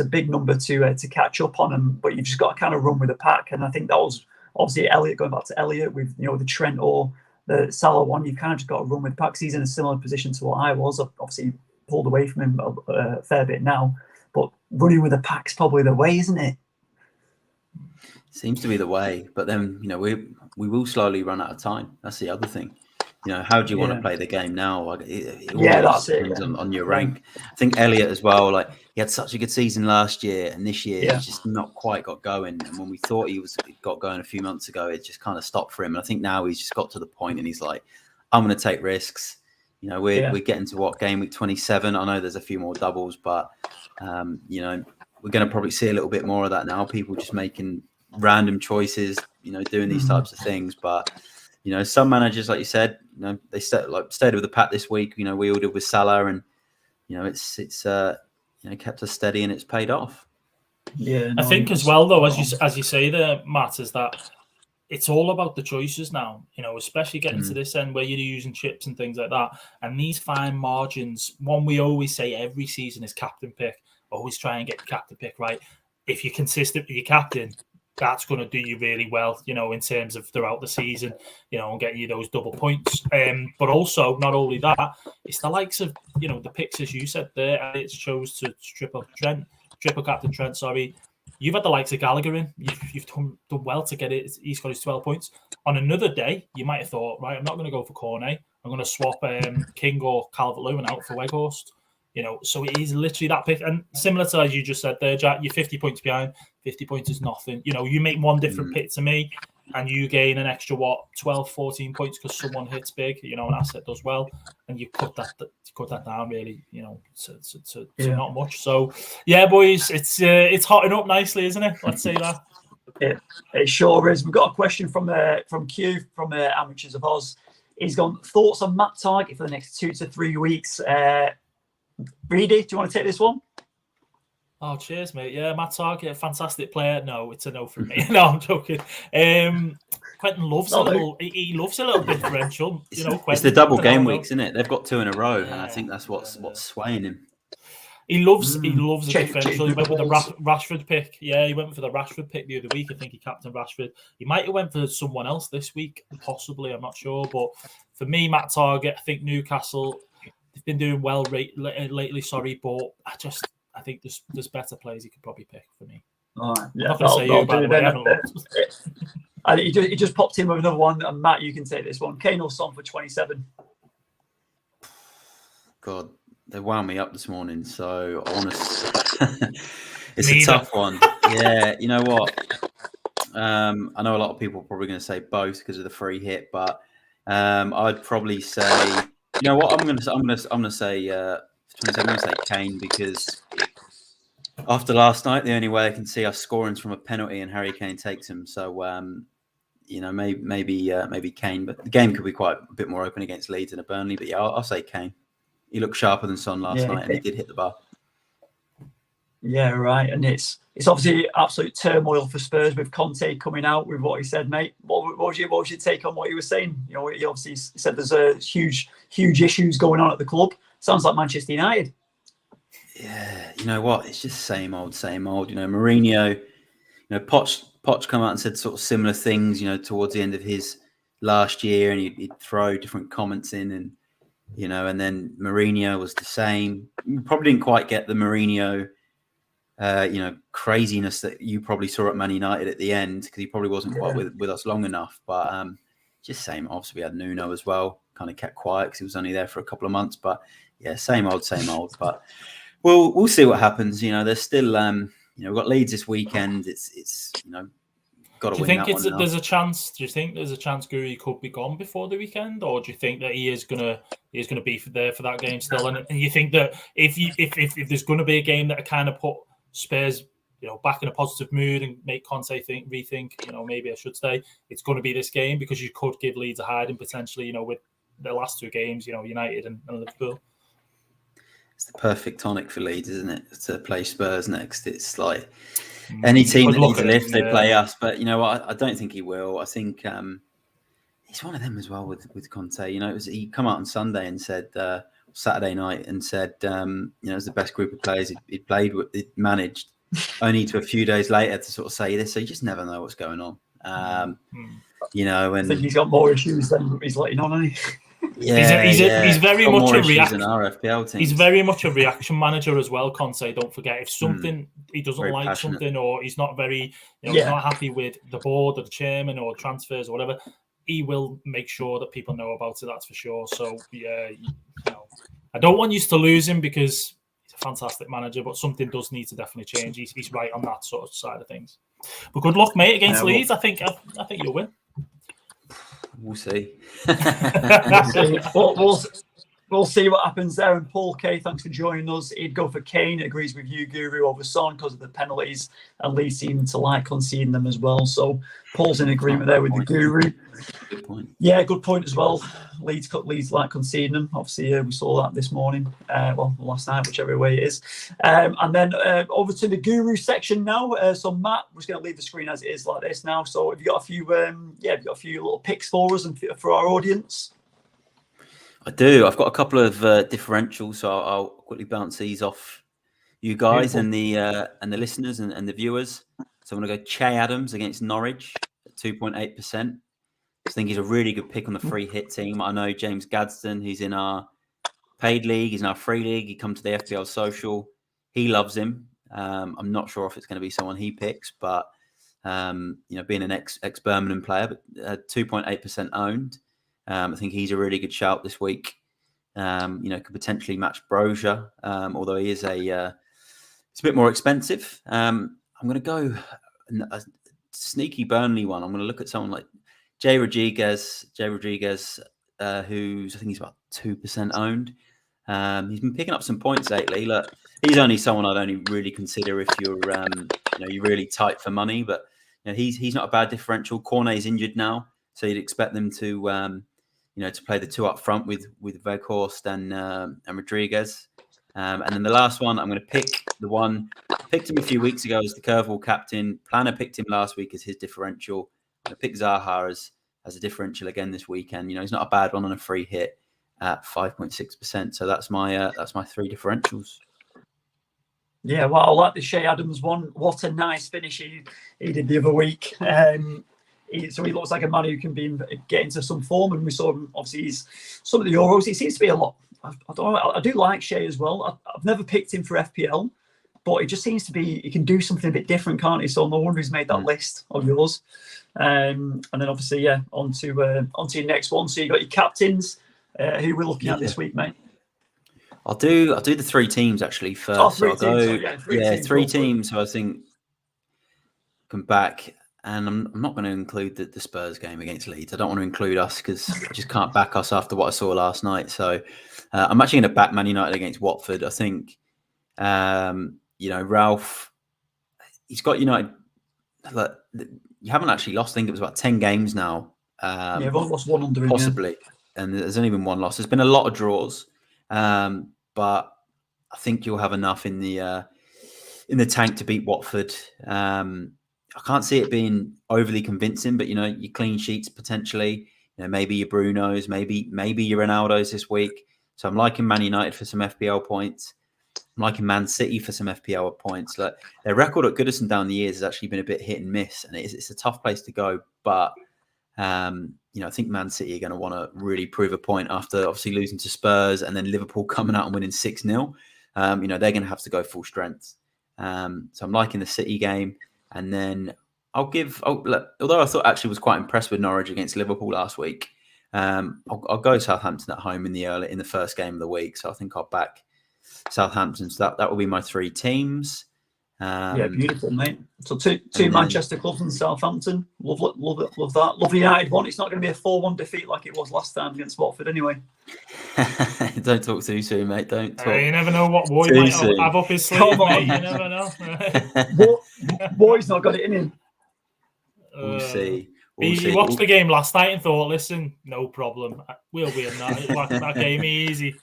big number to catch up on them, but you've just got to kind of run with the pack. And I think that was obviously Elliot, going back to Elliot with the Trent or the Salah one. You've kind of just got to run with the pack. He's in a similar position to what I was. I've obviously pulled away from him a fair bit now, but running with the pack's probably the way, isn't it? Seems to be the way, but then we will slowly run out of time. That's the other thing. How do you want to play the game now? Like, it that's depends it. on your rank. I think Elliot as well. Like, he had such a good season last year, and this year he's just not quite got going. And when we thought he got going a few months ago, it just kind of stopped for him. And I think now he's just got to the point, and he's like, I'm going to take risks. We're getting to game week 27. I know there's a few more doubles, but we're going to probably see a little bit more of that now. People just making random choices, doing these types of things. But some managers, like you said, they stayed with the pack this week. We all did with Salah, and it's kept us steady, and it's paid off. Yeah, I think as well, though, as you say there, Matt, is that it's all about the choices now. Especially getting to this end where you're using chips and things like that, and these fine margins. One we always say every season is captain pick. Always try and get the captain pick right. If you're consistent with your captain, that's going to do you really well, in terms of throughout the season, and get you those double points. But also, not only that, it's the likes of, the picks, as you said there, and it chose to triple captain Trent, sorry. You've had the likes of Gallagher in. You've done well to get it. He's got his 12 points. On another day, you might have thought, right, I'm not going to go for Cornet. I'm going to swap King or Calvert-Lewin out for Weghorst. So it is literally that pick. And similar to as you just said there, Jack, you're 50 points behind. 50 points is nothing. You make one different pick to me, and you gain an extra 12, 14 points because someone hits big. An asset does well, and you cut that down really. To not much. So yeah, boys, it's hotting up nicely, isn't it? Let's say that. It sure is. We've got a question from Q from Amateurs of Oz. He's gone, thoughts on Matt Target for the next 2 to 3 weeks. Reedy, do you want to take this one? Oh, cheers, mate. Yeah, Matt Target, fantastic player. No, it's a no from me. No, I'm joking. Quentin loves he loves a little differential. It's the double game weeks, isn't it? They've got 2 in a row, and I think that's what's swaying him. He loves a differential. He went with the Rashford pick. Yeah, he went for the Rashford pick the other week. I think he captained Rashford. He might have went for someone else this week, possibly. I'm not sure. But for me, Matt Target, I think Newcastle, they've been doing well lately. Sorry, but I think there's better players he could probably pick for me. All right. Yeah, I'm not going to say you, by the way. I haven't looked. He just popped in with another one. And Matt, you can take this one. Kane or Son for 27. God, they wound me up this morning, so I want to. It's a tough one. Yeah, you know what? I know a lot of people are probably going to say both because of the free hit, but I'd probably say, you know what? I'm going to say 27. I'm going to say Kane because after last night, the only way I can see us scoring is from a penalty, and Harry Kane takes him. So maybe Kane, but the game could be quite a bit more open against Leeds and a Burnley. But yeah, I'll say Kane. He looked sharper than Son last night, and he did hit the bar. Yeah, right. And it's obviously absolute turmoil for Spurs with Conte coming out with what he said, mate. What was your take on what he was saying? He obviously said there's a huge issues going on at the club. Sounds like Manchester United. Yeah, you know what? It's just same old. Mourinho, Poch come out and said sort of similar things, towards the end of his last year, and he'd throw different comments in, and and then Mourinho was the same. You probably didn't quite get the Mourinho, craziness that you probably saw at Man United at the end, because he probably wasn't quite with us long enough. But just same. Obviously, we had Nuno as well. Kind of kept quiet because he was only there for a couple of months. But yeah, same old. But we'll see what happens. There's still we've got Leeds this weekend. It's got to win that one now. There's a chance? Do you think there's a chance Guri could be gone before the weekend, or do you think that he is gonna be there for that game still? And you think that if there's going to be a game that kind of put Spurs back in a positive mood and make Conte rethink, maybe I should stay, it's going to be this game, because you could give Leeds a hiding potentially, with the last 2 games, United and Liverpool. It's the perfect tonic for Leeds, isn't it? To play Spurs next. It's like any team that needs a lift, they play us. But you know what? I don't think he will. I think he's one of them as well with Conte. He come out on Sunday and said, Saturday night, and said, it was the best group of players he'd played with, he'd managed. Only to a few days later to sort of say this. So you just never know what's going on. And I think he's got more issues than he's letting on, hasn't he? He's very Got much more a issues reaction. in our FPL teams. He's very much a reaction manager as well. Conte, don't forget, if something he doesn't Very like passionate. something, or he's not very, he's not happy with the board or the chairman or transfers or whatever, he will make sure that people know about it. That's for sure. So I don't want you to lose him because he's a fantastic manager, but something does need to definitely change. He's right on that sort of side of things. But good luck, mate, against Leeds. I think you'll win. We'll see. We'll see what happens there. And Paul K, thanks for joining us. He'd go for Kane. Agrees with you, Guru, over Son because of the penalties, and Leeds seem to like conceding them as well. So Paul's in agreement there with the Guru. Good point. Yeah, good point as well. Leeds like conceding them. Obviously, we saw that this morning. Last night, whichever way it is. And then over to the Guru section now. So Matt, we're just going to leave the screen as it is like this now. So have you got a few? Little picks for us and for our audience? I do. I've got a couple of differentials, so I'll quickly bounce these off you guys and the listeners and the viewers. So I'm going to go Che Adams against Norwich at 2.8%. I think he's a really good pick on the free hit team. I know James Gadsden, who's in our paid league, he's in our free league. He comes to the FPL social. He loves him. I'm not sure if it's going to be someone he picks, but being an ex-Birmingham player, but 2.8% owned. I think he's a really good shout this week. Could potentially match Brozier, although he is it's a bit more expensive. I'm going to go a sneaky Burnley one. I'm going to look at someone like Jay Rodriguez, who's I think he's about 2% owned. He's been picking up some points lately. Look, he's only someone I'd only really consider if you're you're really tight for money. But he's not a bad differential. Cornet's injured now, so you'd expect them to to play the two up front with Weghorst and Rodriguez. And then the last one, I'm going to pick the one. Picked him a few weeks ago as the curveball captain. Planner picked him last week as his differential. I picked Zaha as a differential again this weekend. He's not a bad one on a free hit at 5.6%. So that's my three differentials. Yeah, well, I like the Che Adams one. What a nice finish he did the other week. So he looks like a man who can get into some form, and we saw him. Obviously, some of the Euros. He seems to be a lot. I do like Che as well. I've never picked him for FPL, but it just seems to be he can do something a bit different, can't he? So no wonder he's made that list of yours. And then obviously, on to your next one. So you got your captains. Who we're looking at this week, mate? I'll do the three teams actually first. Three teams who I think come back. And I'm not going to include the Spurs game against Leeds. I don't want to include us because I just can't back us after what I saw last night. So I'm actually going to back Man United against Watford. I think, Ralph, he's got United. Look, you haven't actually lost. I think it was about 10 games now. I've lost one under him, possibly. Yeah. And there's only been one loss. There's been a lot of draws. But I think you'll have enough in the tank to beat Watford. I can't see it being overly convincing, but your clean sheets potentially, maybe your Brunos, maybe your Ronaldos this week. So I'm liking Man United for some FPL points. I'm liking Man City for some FPL points. Like, their record at Goodison down the years has actually been a bit hit and miss, and it's a tough place to go. But I think Man City are going to want to really prove a point after obviously losing to Spurs and then Liverpool coming out and winning 6-0. They're going to have to go full strength. So I'm liking the City game. And then although I thought actually was quite impressed with Norwich against Liverpool last week, I'll go Southampton at home in the first game of the week. So I think I'll back Southampton. So that will be my three teams. Beautiful, mate. So two Manchester clubs and Southampton. Love that. Love the United one. It's not going to be a 4-1 defeat like it was last time against Watford anyway. Don't talk too soon, mate. Don't talk. You never know what Boy might have up his sleeve, mate. You never know. Boy's not got it in him. We'll see. He watched the game last night and thought, listen, no problem. We'll win that game easy.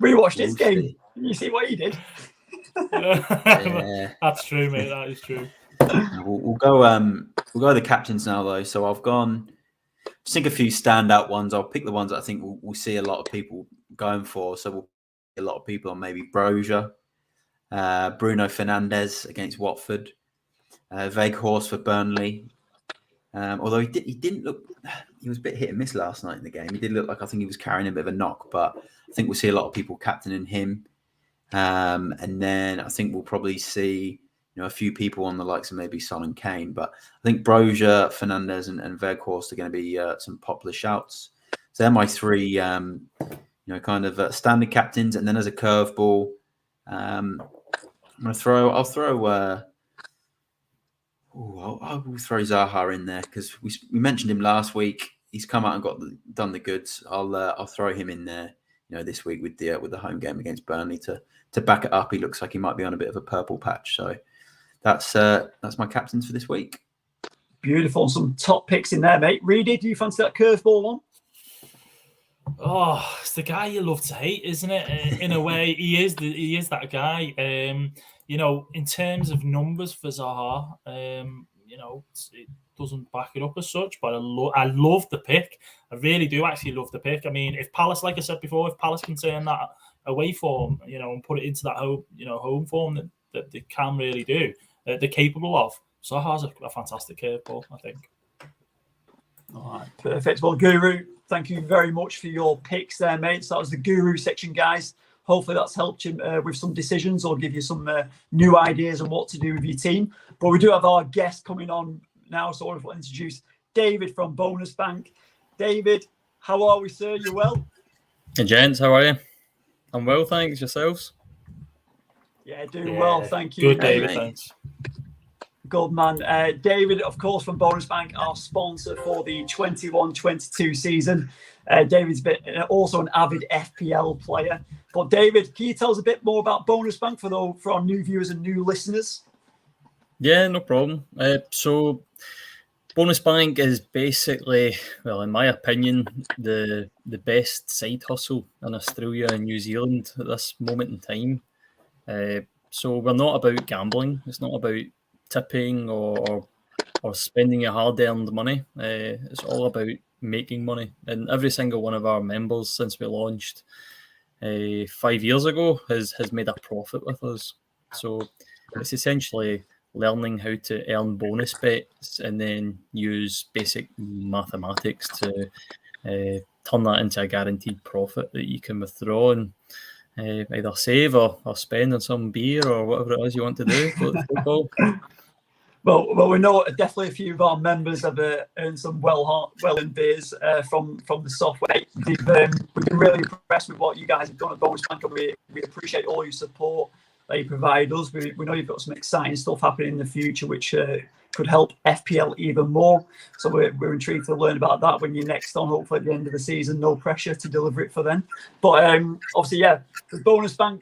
We watched his game. You see what he did? Yeah. That's true, mate. That is true. We'll go the captains now, though. So I've gone. Just think a few standout ones. I'll pick the ones that I think we'll see a lot of people going for. So we'll see a lot of people on maybe Brozier, Bruno Fernandes against Watford, Weghorst for Burnley, Although he didn't look, he was a bit hit and miss last night in the game. He did look like, I think he was carrying a bit of a knock, but I think we'll see a lot of people captaining him. And then I think we'll probably see, a few people on the likes of maybe Son and Kane. But I think Brozier, Fernandez, and Weghorst are going to be some popular shouts. So they're my three, kind of standard captains. And then as a curveball, I will throw Zaha in there because we mentioned him last week. He's come out and done the goods. I'll throw him in there, this week with the home game against Burnley to back it up. He looks like he might be on a bit of a purple patch. So that's my captains for this week. Beautiful, some top picks in there, mate. Reedy, do you fancy that curveball one? Oh, it's the guy you love to hate, isn't it? In a way, he is that guy. In terms of numbers for Zaha, it doesn't back it up as such, but I love the pick. I really do actually love the pick. I mean, if Palace, like I said before, if Palace can turn that away form, and put it into that home form that they can really do, they're capable of. Zaha's a fantastic curveball, I think. All right, perfect. Well, Guru, thank you very much for your picks there, mate. So that was the Guru section, guys. Hopefully that's helped you with some decisions or give you some new ideas on what to do with your team. But we do have our guest coming on now, so I'll introduce David from Bonusbank. David, how are we, sir? You well? Hey, gents, how are you? I'm well, thanks. Yourselves? Yeah, doing well, thank you. Good, David, thanks. Good man. David, of course, from Bonusbank, our sponsor for the 21-22 season. David's also an avid FPL player. But David, can you tell us a bit more about Bonusbank for our new viewers and new listeners? Yeah, no problem. So Bonusbank is basically, well, in my opinion, the best side hustle in Australia and New Zealand at this moment in time. So we're not about gambling. It's not about tipping or spending your hard-earned money. It's all about making money. And every single one of our members since we launched 5 years ago has made a profit with us. So it's essentially learning how to earn bonus bets and then use basic mathematics to turn that into a guaranteed profit that you can withdraw and either save or spend on some beer or whatever it is you want to do. Football. Well, we know definitely a few of our members have earned some well-earned beers from the software. We've been really impressed with what you guys have done at Bonusbank, and we appreciate all your support that you provide us. We know you've got some exciting stuff happening in the future, which could help FPL even more. So we're intrigued to learn about that when you're next on, hopefully at the end of the season. No pressure to deliver it for them. But obviously, yeah, the Bonusbank,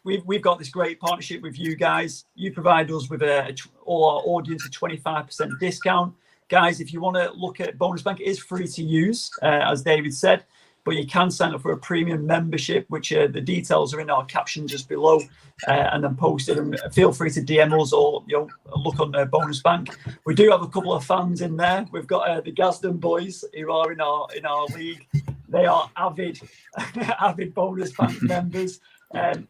we've got this great partnership with you guys. You provide us with all our audience a 25% discount. Guys, if you want to look at Bonusbank, it is free to use, as David said, but you can sign up for a premium membership, which the details are in our caption just below and then posted. And feel free to DM us or look on Bonusbank. We do have a couple of fans in there. We've got the Gazdon boys who are in our league. They are avid Bonusbank members.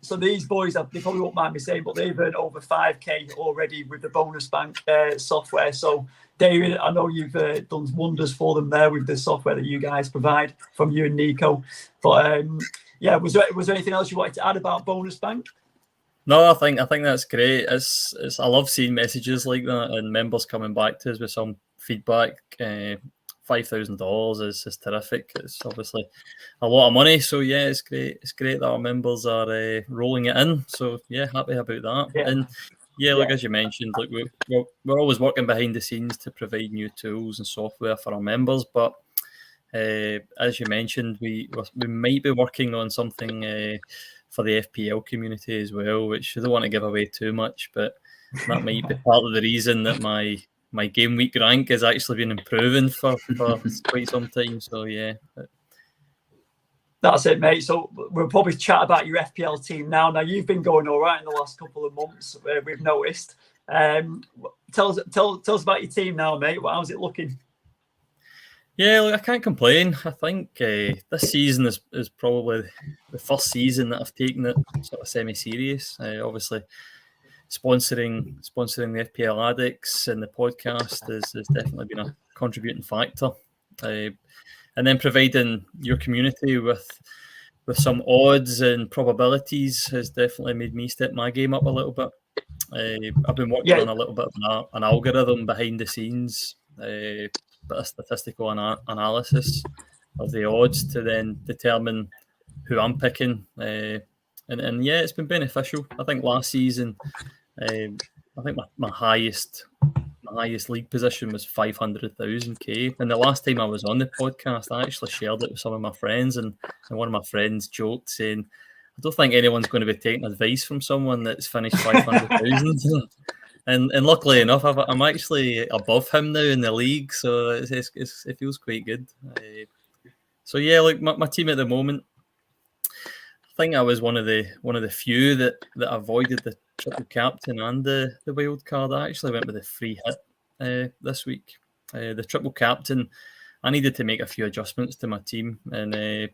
So these boys, they probably won't mind me saying, but they've earned over 5k already with the Bonusbank software. So David, I know you've done wonders for them there with the software that you guys provide from you and Nico. But yeah, was there anything else you wanted to add about Bonusbank? No, I think that's great. It's I love seeing messages like that and members coming back to us with some feedback. $5,000 is terrific. It's obviously a lot of money, so yeah, it's great. It's great that our members are rolling it in. So yeah, happy about that. Yeah. And yeah, like as you mentioned, like we're always working behind the scenes to provide new tools and software for our members. But as you mentioned, we might be working on something for the FPL community as well, which I don't want to give away too much, but that might be part of the reason that my game week rank has actually been improving for quite some time. So yeah. That's it, mate. So we'll probably chat about your FPL team now. Now you've been going all right in the last couple of months. We've noticed. Tell us about your team now, mate. How's it looking? Yeah, look, I can't complain. I think this season is probably the first season that I've taken it sort of semi-serious. Obviously, sponsoring the FPL Addicts and the podcast has definitely been contributing factor. And then providing your community with some odds and probabilities has definitely made me step my game up a little bit. I've been working on a little bit of an algorithm behind the scenes, bit of statistical analysis of the odds to then determine who I'm picking. And yeah, it's been beneficial. I think last season, I think my highest league position was 500,000k. And the last time I was on the podcast, I actually shared it with some of my friends, and one of my friends joked saying, I don't think anyone's going to be taking advice from someone that's finished 500,000. and luckily enough, I'm actually above him now in the league, so it feels quite good. So yeah, like my team at the moment, I think I was one of the few that avoided the triple captain and the wild card. I actually went with the free hit this week. The triple captain, I needed to make a few adjustments to my team, and I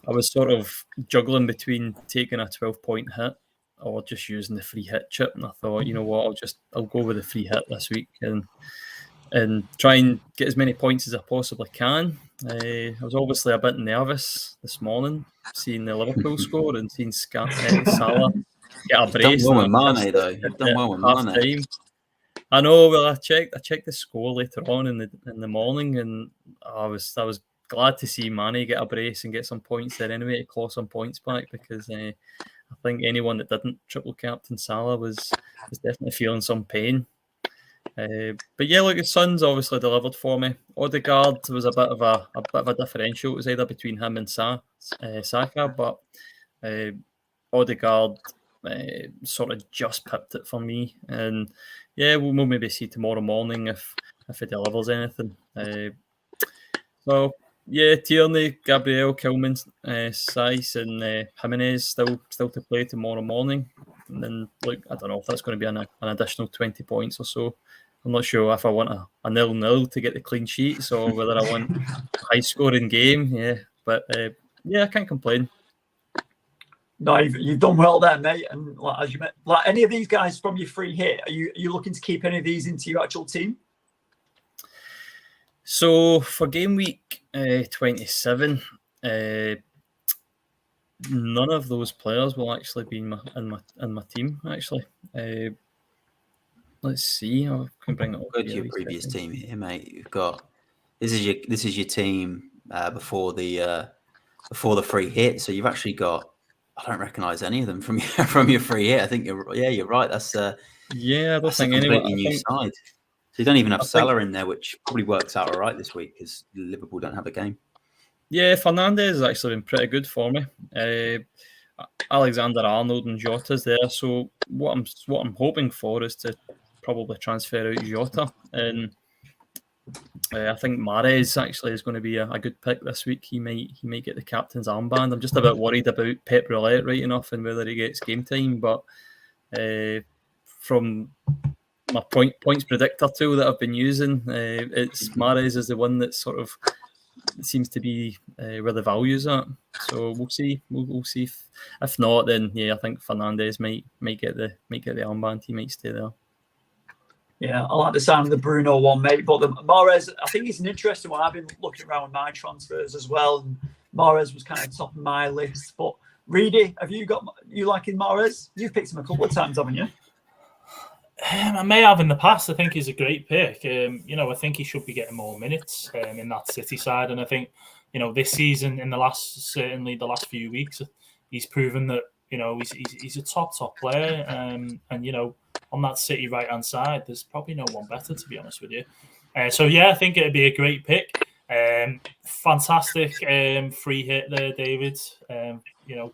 was sort of juggling between taking a 12-point hit or just using the free hit chip. And I thought, you know what, I'll go with the free hit this week and try and get as many points as I possibly can. I was obviously a bit nervous this morning, seeing the Liverpool score and seeing Salah get a brace. You've done well with Mane, though. You've done well with Mane. I know. Well, I checked the score later on in the morning, and I was glad to see Mane get a brace and get some points there anyway to claw some points back, because I think anyone that didn't triple captain Salah was definitely feeling some pain. But yeah, look, his son's obviously delivered for me. Odegaard was a bit of a differential. It was either between him and Saka, but Odegaard sort of just pipped it for me. And yeah, we'll maybe see tomorrow morning if he delivers anything. So yeah, Tierney, Gabriel, Kilman, Saiss, and Jimenez still to play tomorrow morning. And then, look, I don't know if that's going to be an additional 20 points or so. I'm not sure if I want a 0-0 to get the clean sheets or whether I want a high-scoring game. Yeah, but yeah, I can't complain. No, you've done well there, mate. And as you met, any of these guys from your free hit, are you looking to keep any of these into your actual team? So for game week 27, none of those players will actually be in my team. Actually, let's see. I can bring it up. Go to your previous team here, mate. You've got this is your team before the free hit. So you've actually got. I don't recognise any of them from your free hit. I think you're right. That's I don't think a completely new side. So you don't even have Salah in there, which probably works out all right this week because Liverpool don't have a game. Yeah, Fernandes has actually been pretty good for me. Alexander-Arnold and Jota's there. So what I'm hoping for is to probably transfer out Jota, and I think Mahrez actually is going to be a good pick this week. He might get the captain's armband. I'm just a bit worried about Pep Roulette right enough and whether he gets game time, but from my points predictor tool that I've been using, it's Mahrez is the one that sort of seems to be where the value's at. So we'll see. We'll see. If not, then yeah, I think Fernandes might get the armband. He might stay there. Yeah, I like the sound of the Bruno one, mate. But the Mahrez, I think it's an interesting one. I've been looking around with my transfers as well, and Mahrez was kind of top of my list. But Reedy, have you liking Mahrez? You've picked him a couple of times, haven't you? I may have in the past. I think he's a great pick. I think he should be getting more minutes in that City side, and I think this season, in the last few weeks, he's proven that he's a top player, and on that City right-hand side, there's probably no one better, to be honest with you. So yeah, I think it'd be a great pick. Fantastic free hit there, David.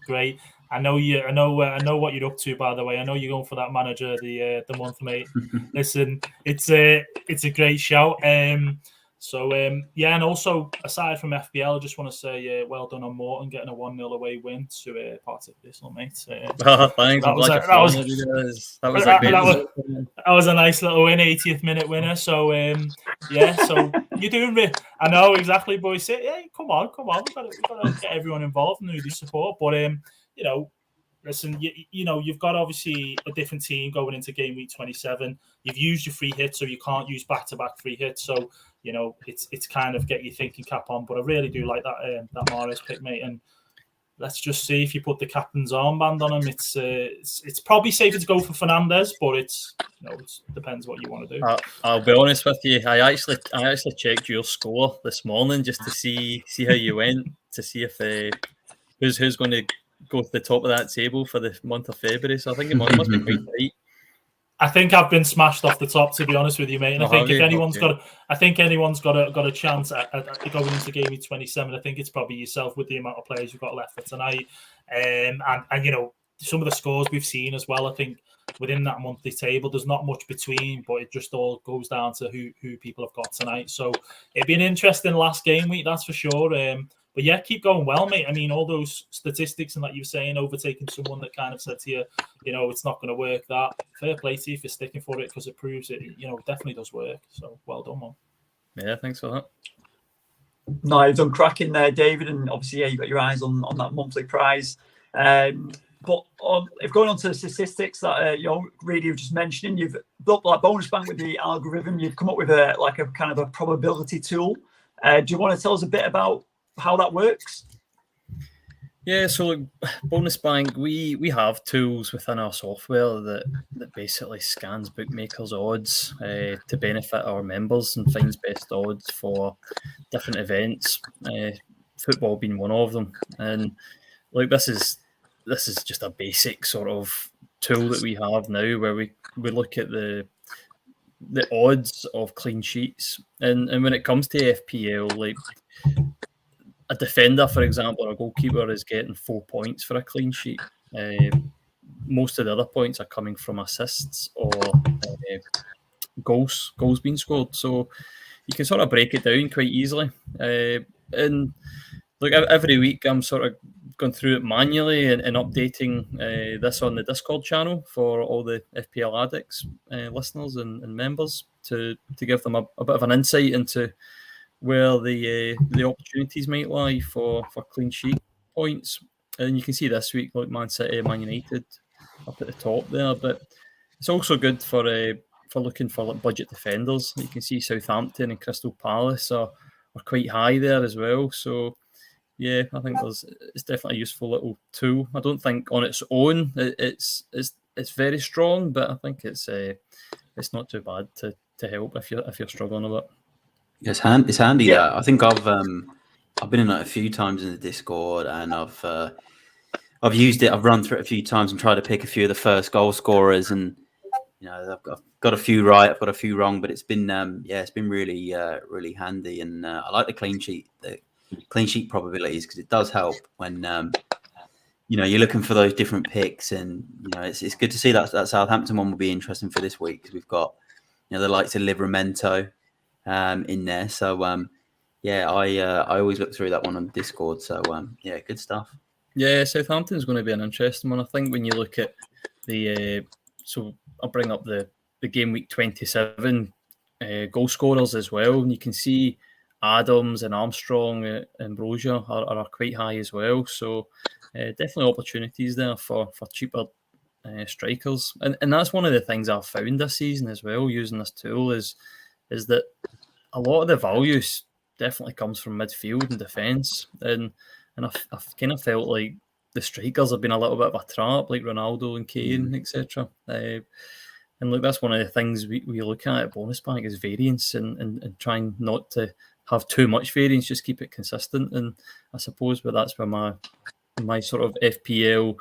Great. I know what you're up to, by the way. I know you're going for that manager of the month, mate. Listen, it's a great shout. And also aside from FPL, I just want to say well done on Morton getting a 1-0 away win to Partick Thistle, mate. Thanks. That was a nice little win, 80th minute winner. So so you're doing it. I know exactly, boys. Yeah, come on, we've got to get everyone involved and who they support. But listen, you know, you've got obviously a different team going into game week 27. You've used your free hit, so you can't use back-to-back free hits. So, you know, it's kind of get your thinking cap on. But I really do like that Mahrez pick, mate. And let's just see if you put the captain's armband on him. It's probably safer to go for Fernandes, but it depends what you want to do. I'll be honest with you. I actually checked your score this morning just to see how you went, to see if who's going to go to the top of that table for the month of February. So I think it must be quite tight. I think I've been smashed off the top, to be honest with you, mate. And I think if anyone's got a chance at going into game week 27, I think it's probably yourself with the amount of players you've got left for tonight. And you know, some of the scores we've seen as well. I think within that monthly table, there's not much between, but it just all goes down to who people have got tonight. So it'd be an interesting last game week, that's for sure. But yeah, keep going well, mate. I mean, all those statistics and like you were saying, overtaking someone that kind of said to you, you know, it's not going to work. That fair play to you for sticking for it, because it proves it, you know, definitely does work. So well done, man. Yeah, thanks for that. No, you've done cracking there, David, and obviously, yeah, you've got your eyes on that monthly prize. But if going on to the statistics that really you're just mentioning, you've built like Bonusbank with the algorithm. You've come up with a kind of a probability tool. Do you want to tell us a bit about how that works? Yeah, so Bonusbank, we have tools within our software that basically scans bookmakers' odds to benefit our members and finds best odds for different events, football being one of them. And like this is just a basic sort of tool that we have now, where we look at the odds of clean sheets, and when it comes to FPL, like a defender, for example, or a goalkeeper is getting 4 points for a clean sheet. Most of the other points are coming from assists or goals being scored. So you can sort of break it down quite easily. And look, every week I'm sort of going through it manually and updating this on the Discord channel for all the FPL Addicts listeners and members to give them a bit of an insight into where the opportunities might lie for clean sheet points. And you can see this week, like Man City, Man United up at the top there. But it's also good for looking for like budget defenders. You can see Southampton and Crystal Palace are quite high there as well. So yeah, I think it's definitely a useful little tool. I don't think on its own it's very strong, but I think it's not too bad to help if you're struggling a bit. It's handy. Yeah, I think I've been in it a few times in the Discord, and I've used it. I've run through it a few times and tried to pick a few of the first goal scorers, and you know, I've got a few right, I've got a few wrong, but it's been it's been really really handy, and I like the clean sheet probabilities, because it does help when you know, you're looking for those different picks, and you know, it's good to see that Southampton one will be interesting for this week, because we've got, you know, the likes of Livramento in there. So I always look through that one on Discord. So yeah, good stuff. Yeah, Southampton's going to be an interesting one. I think when you look at so I'll bring up the game week 27 goal scorers as well, and you can see Adams and Armstrong, Ambrosia are quite high as well. So definitely opportunities there for cheaper strikers, and that's one of the things I've found this season as well using this tool is that a lot of the value definitely comes from midfield and defence, and I've kind of felt like the strikers have been a little bit of a trap, like Ronaldo and Kane, etc. And look, that's one of the things we look at Bonusbank is variance and trying not to have too much variance, just keep it consistent. And I suppose that's where my sort of FPL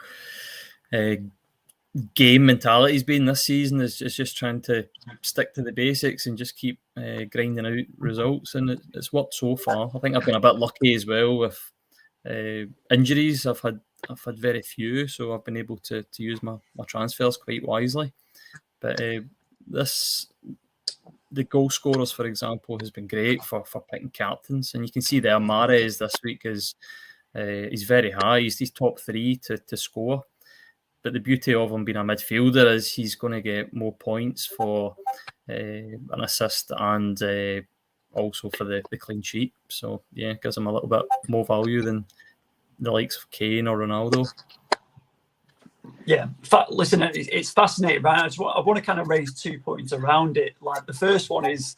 game mentality has been this season, is just trying to stick to the basics and just keep grinding out results, and it's worked so far. I think I've been a bit lucky as well with injuries. I've had very few, so I've been able to use my transfers quite wisely. But the goal scorers, for example, has been great for picking captains, and you can see there Mahrez this week is he's very high. He's top 3 to score. But the beauty of him being a midfielder is he's going to get more points for an assist and also for the clean sheet. So yeah, it gives him a little bit more value than the likes of Kane or Ronaldo. Yeah, listen, it's fascinating, right? I want to kind of raise 2 points around it. Like the first one is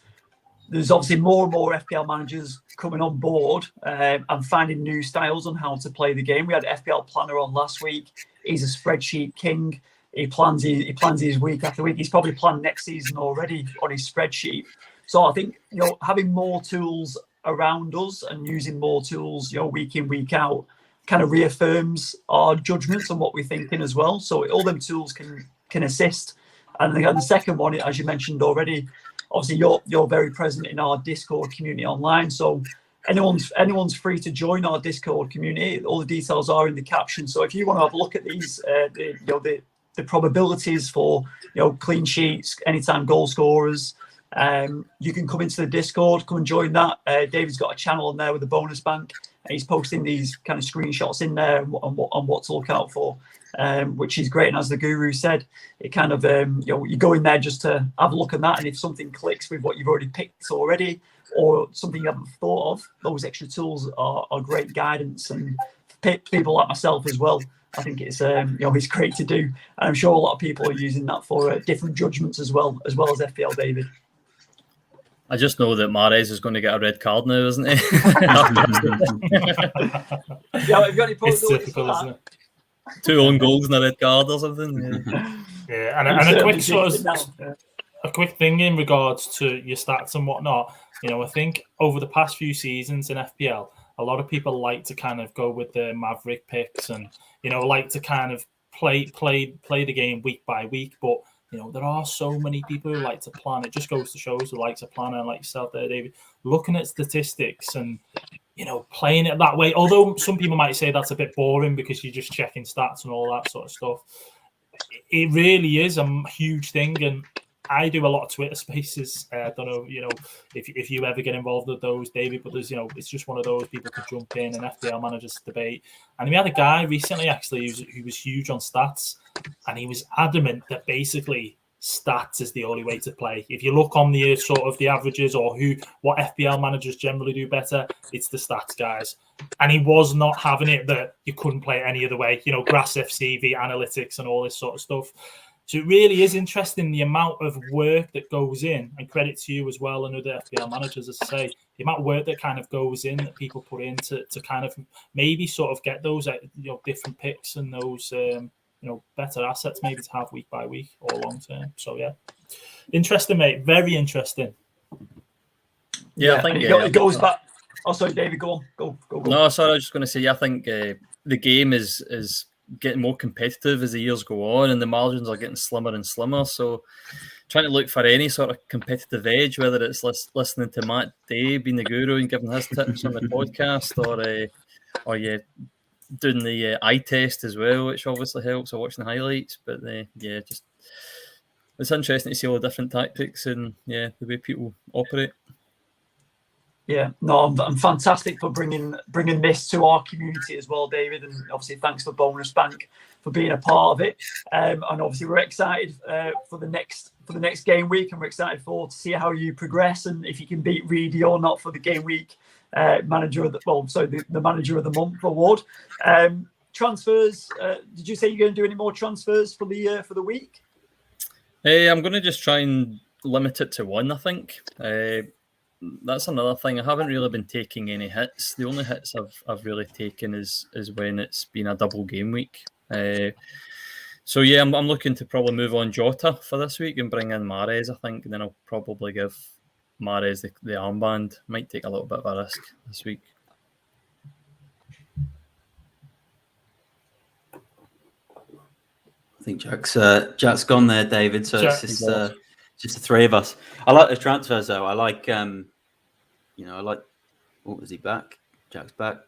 there's obviously more and more FPL managers coming on board and finding new styles on how to play the game. We had FPL Planner on last week. He's a spreadsheet king. He plans his week after week. He's probably planned next season already on his spreadsheet. So I think, having more tools around us and using more tools, week in, week out, kind of reaffirms our judgments on what we're thinking as well. So all them tools can assist. And the second one, as you mentioned already, obviously you're very present in our Discord community online. So anyone's free to join our Discord community. All the details are in the caption. So if you want to have a look at these, the probabilities for clean sheets, anytime goal scorers, you can come into the Discord, come and join that. David's got a channel on there with the Bonusbank. He's posting these kind of screenshots in there on what to look out for, which is great. And as the guru said, it kind of, you go in there just to have a look at that. And if something clicks with what you've already picked already, or something you haven't thought of, those extra tools are great guidance. And people like myself as well, I think it's it's great to do. And I'm sure a lot of people are using that for different judgments as well as FPL David. I just know that Mahrez is going to get a red card now, isn't he? Yeah, have you got any probabilities for that? Isn't it? 2 own goals and a red card or something. Yeah, and a quick sort of a quick thing in regards to your stats and whatnot. I think over the past few seasons in FPL, a lot of people like to kind of go with the Maverick picks and like to kind of play the game week by week, but there are so many people who like to plan. It just goes to show who like to plan, and like yourself there, David, looking at statistics and playing it that way. Although some people might say that's a bit boring because you're just checking stats and all that sort of stuff. It really is a huge thing, and I do a lot of Twitter spaces. I don't know, if you ever get involved with those, David, but there's, it's just one of those people could jump in and FPL managers debate. And we had a guy recently, actually, who was huge on stats, and he was adamant that basically stats is the only way to play. If you look on the sort of the averages or what FPL managers generally do better, it's the stats guys. And he was not having it that you couldn't play it any other way. Grass FC, the analytics and all this sort of stuff. So it really is interesting the amount of work that goes in, and credit to you as well and other FPL managers, as I say, the amount of work that kind of goes in that people put in to kind of maybe sort of get those different picks and those better assets maybe to have week by week or long term. So yeah, interesting, mate. Very interesting. Yeah, I think it goes back. Oh, sorry, David, go on. Go. No, sorry, I was just going to say, I think the game is getting more competitive as the years go on, and the margins are getting slimmer and slimmer. So trying to look for any sort of competitive edge, whether it's listening to Matt Day being the guru and giving his tips on the podcast, or doing the eye test as well, which obviously helps, or watching the highlights. But just it's interesting to see all the different tactics and the way people operate. Yeah, no, I'm fantastic for bringing this to our community as well, David, and obviously thanks for Bonusbank for being a part of it. And obviously we're excited for the next game week, and we're excited to see how you progress and if you can beat Reedy or not for the game week manager of the manager of the month award. Transfers. Did you say you're going to do any more transfers for the week? I'm going to just try and limit it to one, I think. That's another thing. I haven't really been taking any hits. The only hits I've really taken is when it's been a double game week. So yeah, I'm looking to probably move on Jota for this week and bring in Mahrez, I think, and then I'll probably give Mahrez the armband. Might take a little bit of a risk this week. I think Jack's gone there, David. So it's just the three of us. I like the transfers though. I like, what was he back? Jack's back. I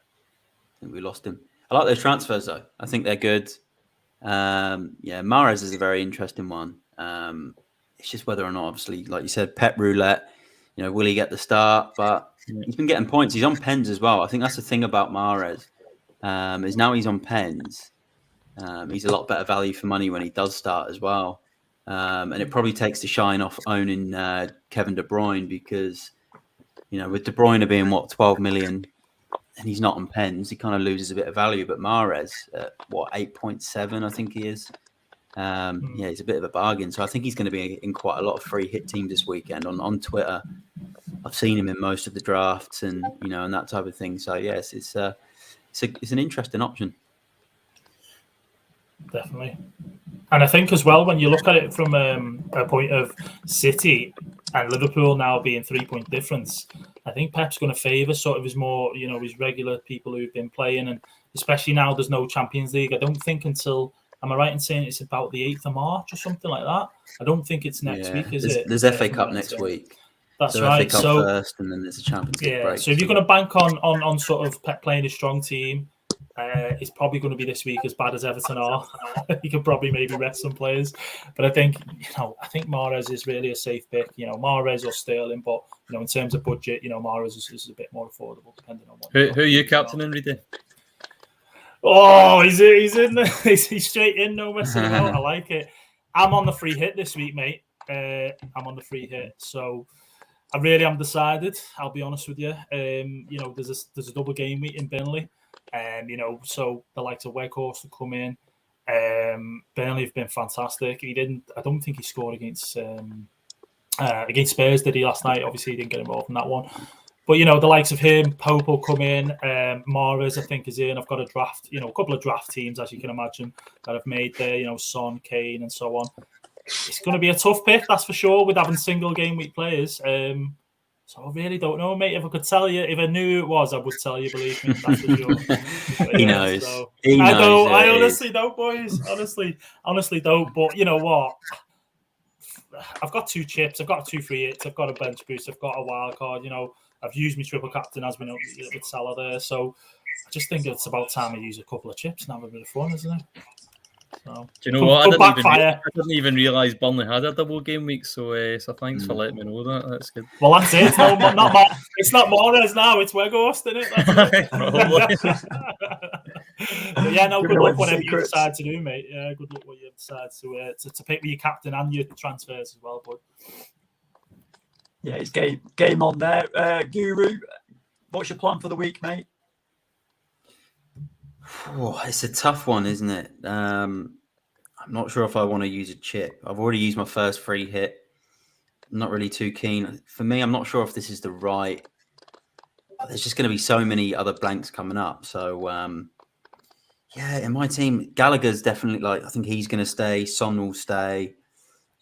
think we lost him. I like those transfers though. I think they're good. Mahrez is a very interesting one. It's just whether or not, obviously, like you said, Pep roulette. Will he get the start? But he's been getting points. He's on pens as well. I think that's the thing about Mahrez. Is now he's on pens. He's a lot better value for money when he does start as well. And it probably takes the shine off owning Kevin De Bruyne because, with De Bruyne being 12 million, and he's not on pens, he kind of loses a bit of value. But Mahrez, 8.7, I think he is. He's a bit of a bargain. So I think he's going to be in quite a lot of free hit teams this weekend. On Twitter, I've seen him in most of the drafts, and and that type of thing. So yes, it's an interesting option. Definitely. And I think as well, when you look at it from a point of City and Liverpool now being 3-point difference, I think Pep's going to favour sort of his more, his regular people who've been playing, and especially now there's no Champions League. I don't think until, am I right in saying it's about the 8th of March or something like that? I don't think it's next week, is it? There's FA Cup next week. That's so right. FA Cup so first, and then there's a Champions League break. So if you're going to bank on sort of Pep playing a strong team, it's probably going to be this week as bad as Everton are. You could probably maybe rest some players, but I think Mahrez is really a safe pick. Mahrez or Sterling, but in terms of budget, Mahrez is a bit more affordable depending on what. Who are you captaining, Reedy? Oh, he's in. He's straight in, no messing about. I like it. I'm on the free hit this week, mate. I'm on the free hit, so I really am decided. I'll be honest with you. There's a double game week in Burnley. So the likes of Weghorst to come in. Burnley have been fantastic. I don't think he scored against Spurs, did he, last night? Obviously, he didn't get involved in that one. But, the likes of him, Pope will come in. Mahrez, I think, is in. I've got a draft, a couple of draft teams, as you can imagine, that I've made there, Son, Kane, and so on. It's going to be a tough pick, that's for sure, with having single game week players. So I really don't know, mate. If I could tell you, if I knew who it was, I would tell you, believe me. That's for sure. He knows. So, he knows. I honestly don't, boys. Honestly don't. But you know what? I've got 2 chips. I've got 2 free hits. I've got a bench boost. I've got a wild card. I've used my triple captain, as we know, with Salah there. So I just think it's about time I use a couple of chips and have a bit of fun, isn't it? So, do you know what? I didn't even realise Burnley had a double game week, so thanks for letting me know that. That's good. Well, that's it. It's not Mahrez now. It's Weghorst, isn't it? But yeah, no. Good luck whatever you decide to do, mate. Yeah, good luck what you decide to pick with your captain and your transfers as well, bud. Yeah, it's game on there. Guru, what's your plan for the week, mate? Oh, it's a tough one, isn't it? I'm not sure if I want to use a chip. I've already used my first free hit. I'm not really too keen. For me, I'm not sure if this is the right. There's just going to be so many other blanks coming up. So, in my team, Gallagher's definitely I think he's going to stay. Son will stay.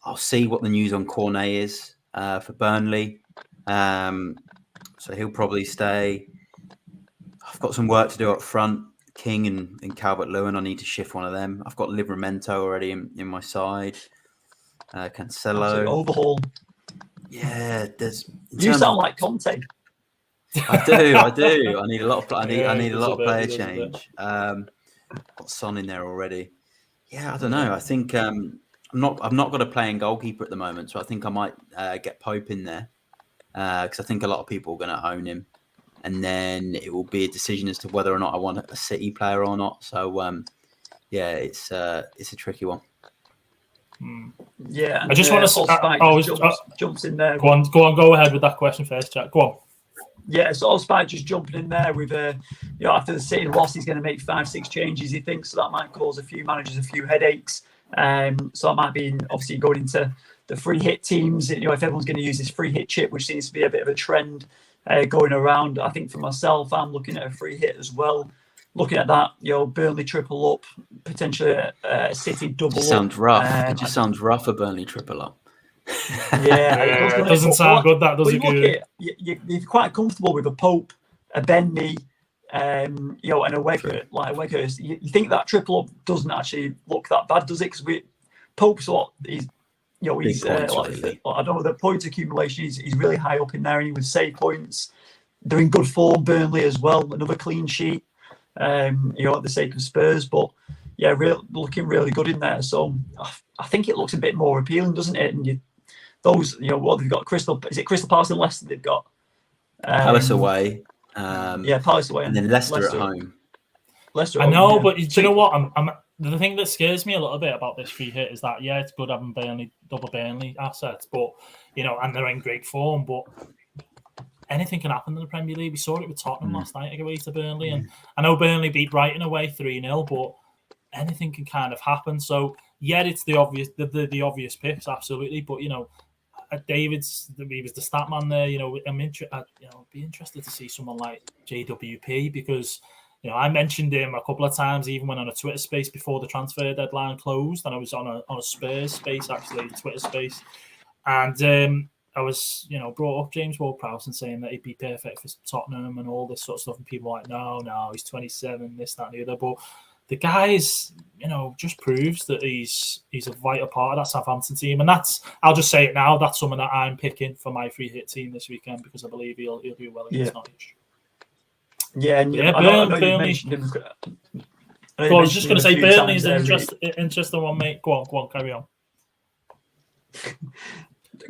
I'll see what the news on Cornet is for Burnley. So he'll probably stay. I've got some work to do up front. King and Calvert-Lewin, I need to shift one of them. I've got Livramento already in my side. Cancelo. Overhaul. Yeah, You sound like Conte. I do. I need a lot of player change. Got Son in there already. Yeah, I don't know. I think I've not got a playing goalkeeper at the moment, so I think I might get Pope in there because I think a lot of people are going to own him. And then it will be a decision as to whether or not I want a City player or not. So, it's a tricky one. Yeah, I just want to jumps in there. Go on. Go ahead with that question first, Jack. Go on. Yeah, so Allspike just jumping in there with after the City loss, he's going to make 5-6 changes. He thinks so that might cause a few managers a few headaches. So it might be obviously going into the free hit teams. If everyone's going to use this free hit chip, which seems to be a bit of a trend. Going around, I think for myself, I'm looking at a free hit as well. Looking at that, Burnley triple up, potentially a City double up. Sounds rough. It just sounds rough, a Burnley triple up. Yeah, it doesn't sound good. That doesn't good. You're quite comfortable with a Pope, a Benny, and a Weghorst. You think that triple up doesn't actually look that bad, does it? Because Pope's he's. He's I don't know, the point accumulation. He's really high up in there, and he would save points. They're in good form, Burnley as well. Another clean sheet, at the sake of Spurs. But looking really good in there. So I think it looks a bit more appealing, doesn't it? And what they've got, Crystal Palace and Leicester. They've got Palace away. Palace away, and then Leicester at home. Leicester. I know, but do you know what? I'm the thing that scares me a little bit about this free hit is that it's good having double Burnley assets, but and they're in great form. But anything can happen in the Premier League. We saw it with Tottenham last night away to Burnley, and I know Burnley beat Brighton away 3-0, but anything can kind of happen. So yeah, it's the obvious picks, absolutely. But David's, he was the stat man there. I'd be interested to see someone like JWP, because I mentioned him a couple of times, even when on a Twitter space before the transfer deadline closed, and I was on a Spurs space, actually, Twitter space, and I was, brought up James Ward-Prowse and saying that he'd be perfect for Tottenham and all this sort of stuff, and people were like, no, he's 27, this, that, and the other. But the guy is, just proves that he's a vital part of that Southampton team, and I'll just say it now, that's someone that I'm picking for my free hit team this weekend, because I believe he'll do well against Norwich. Yeah, and I know you mentioned him. I was just going to say Burnley's an interesting one, mate. Go on, carry on.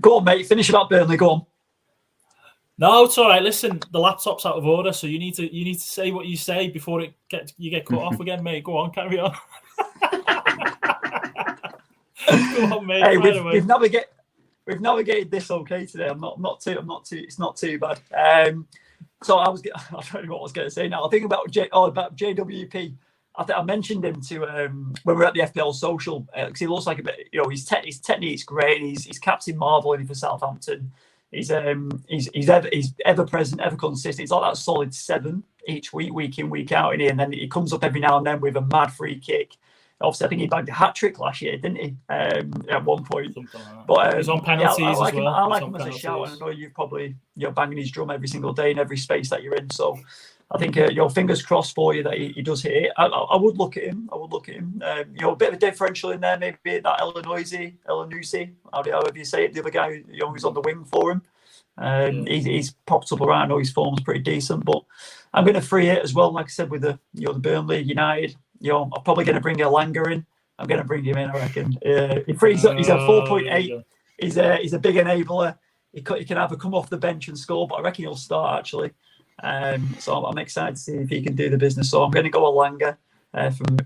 Go on, mate. Finish about Burnley. Go on. No, it's all right. Listen, the laptop's out of order, so you need to say what you say before you get cut off again, mate. Go on, carry on. Go on, mate. Hey, we've navigated this okay today. It's not too bad. So I don't know what I was going to say now. I think about JWP. I mentioned him to when we were at the FPL social, because he looks like a bit. His technique's great. He's Captain Marvel for Southampton. He's ever present, ever consistent. It's like that solid 7 each week in, week out in here, and then he comes up every now and then with a mad free kick. Obviously, I think he bagged a hat-trick last year, didn't he? At one point. Something like that. But he's on penalties I like as well. I like him as a shout, and I know you've probably banging his drum every single day in every space that you're in. So I think your fingers crossed for you that he does hit it. I would look at him. A bit of a differential in there, maybe that Elanusi, however you say it, the other guy who's on the wing for him. He's popped up around. I know his form's pretty decent, but I'm going to free it as well. Like I said, with the Burnley United, I'm probably going to bring Elanga in. I'm going to bring him in, I reckon. He frees up. He's a 4.8. He's a big enabler. He can either come off the bench and score, but I reckon he'll start actually. So I'm excited to see if he can do the business. So I'm going to go Elanga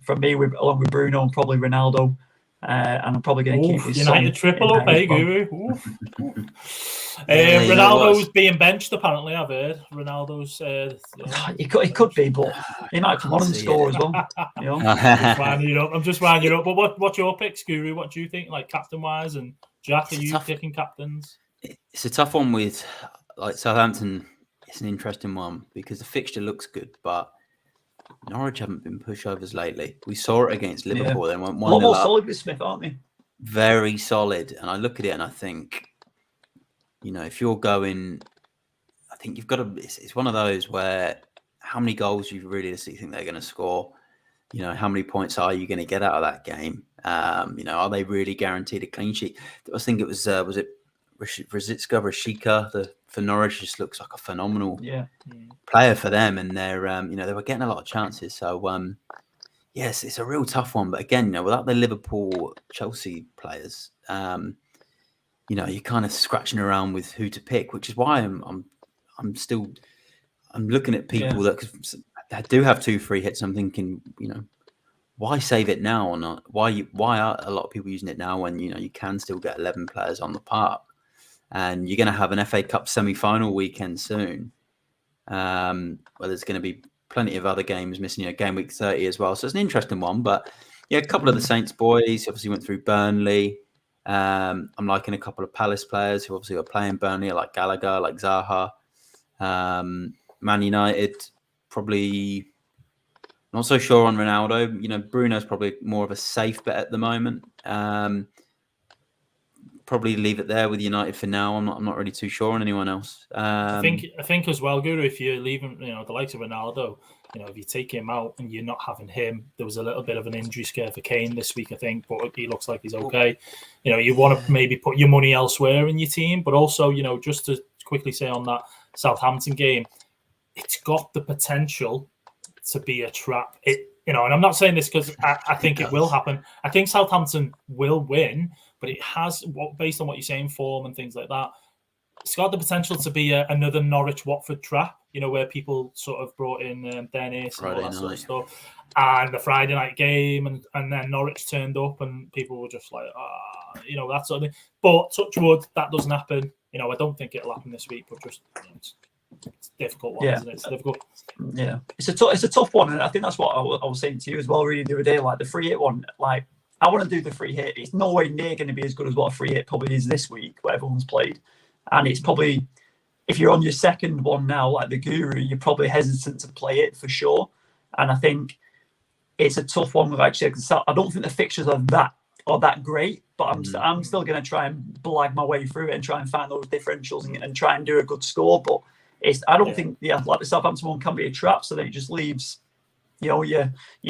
from me along with Bruno and probably Ronaldo. And I'm probably going to keep his United triple up, hey, Guru. Ronaldo's being benched, apparently, I've heard. Ronaldo's... He could be, but he might come on and score as well. I'm just winding you up. But what's your picks, Guru? What do you think, like captain-wise? And Jack, are you picking captains? It's a tough one with Southampton. It's an interesting one because the fixture looks good, but Norwich haven't been pushovers lately. We saw it against Liverpool. They went 1-0 up. A lot more solid with Smith, aren't they? Very solid. And I look at it and I think, if you're going, I think you've got to. It's one of those where how many goals you realistically think they're going to score. How many points are you going to get out of that game? Are they really guaranteed a clean sheet? I think it was it Rashika for Norwich just looks like a phenomenal player for them, and they're they were getting a lot of chances. So yes, it's a real tough one. But again, without the Liverpool Chelsea players, you're kind of scratching around with who to pick, which is why I'm looking at people that do have 2 free hits. I'm thinking, why save it now or not? Why are a lot of people using it now when you can still get 11 players on the park? And you're going to have an FA Cup semi-final weekend soon, where there's going to be plenty of other games missing, game week 30 as well. So it's an interesting one. But a couple of the Saints boys obviously went through Burnley. I'm liking a couple of Palace players who obviously are playing Burnley, like Gallagher, like Zaha. Man United, probably not so sure on Ronaldo. Bruno's probably more of a safe bet at the moment. Probably leave it there with United for now. I'm not really too sure on anyone else. I think as well, Guru, if you're leaving, the likes of Ronaldo, if you take him out and you're not having him, there was a little bit of an injury scare for Kane this week, I think, but he looks like he's okay. You want to maybe put your money elsewhere in your team, but also, just to quickly say on that Southampton game, it's got the potential to be a trap. And I'm not saying this because I think it will happen. I think Southampton will win, but it has, based on what you're saying, form and things like that, it's got the potential to be another Norwich-Watford trap, where people sort of brought in Dennis and all that sort of stuff. And the Friday night game, and then Norwich turned up and people were just like, that sort of thing. But touch wood, that doesn't happen. I don't think it'll happen this week, but just It's a difficult one, isn't it? It's difficult. Yeah, it's a tough one, and I think that's what I was saying to you as well, really, the other day. Like the free hit one, like I want to do the free hit. It's no way near going to be as good as what a free hit probably is this week, where everyone's played, and it's probably, if you're on your second one now, like the Guru, you're probably hesitant to play it for sure. And I think it's a tough one with actually. I don't think the fixtures are that great, but I'm still going to try and blag my way through it and try and find those differentials and try and do a good score. But I don't think like the Southampton one can be a trap. So then it just leaves, your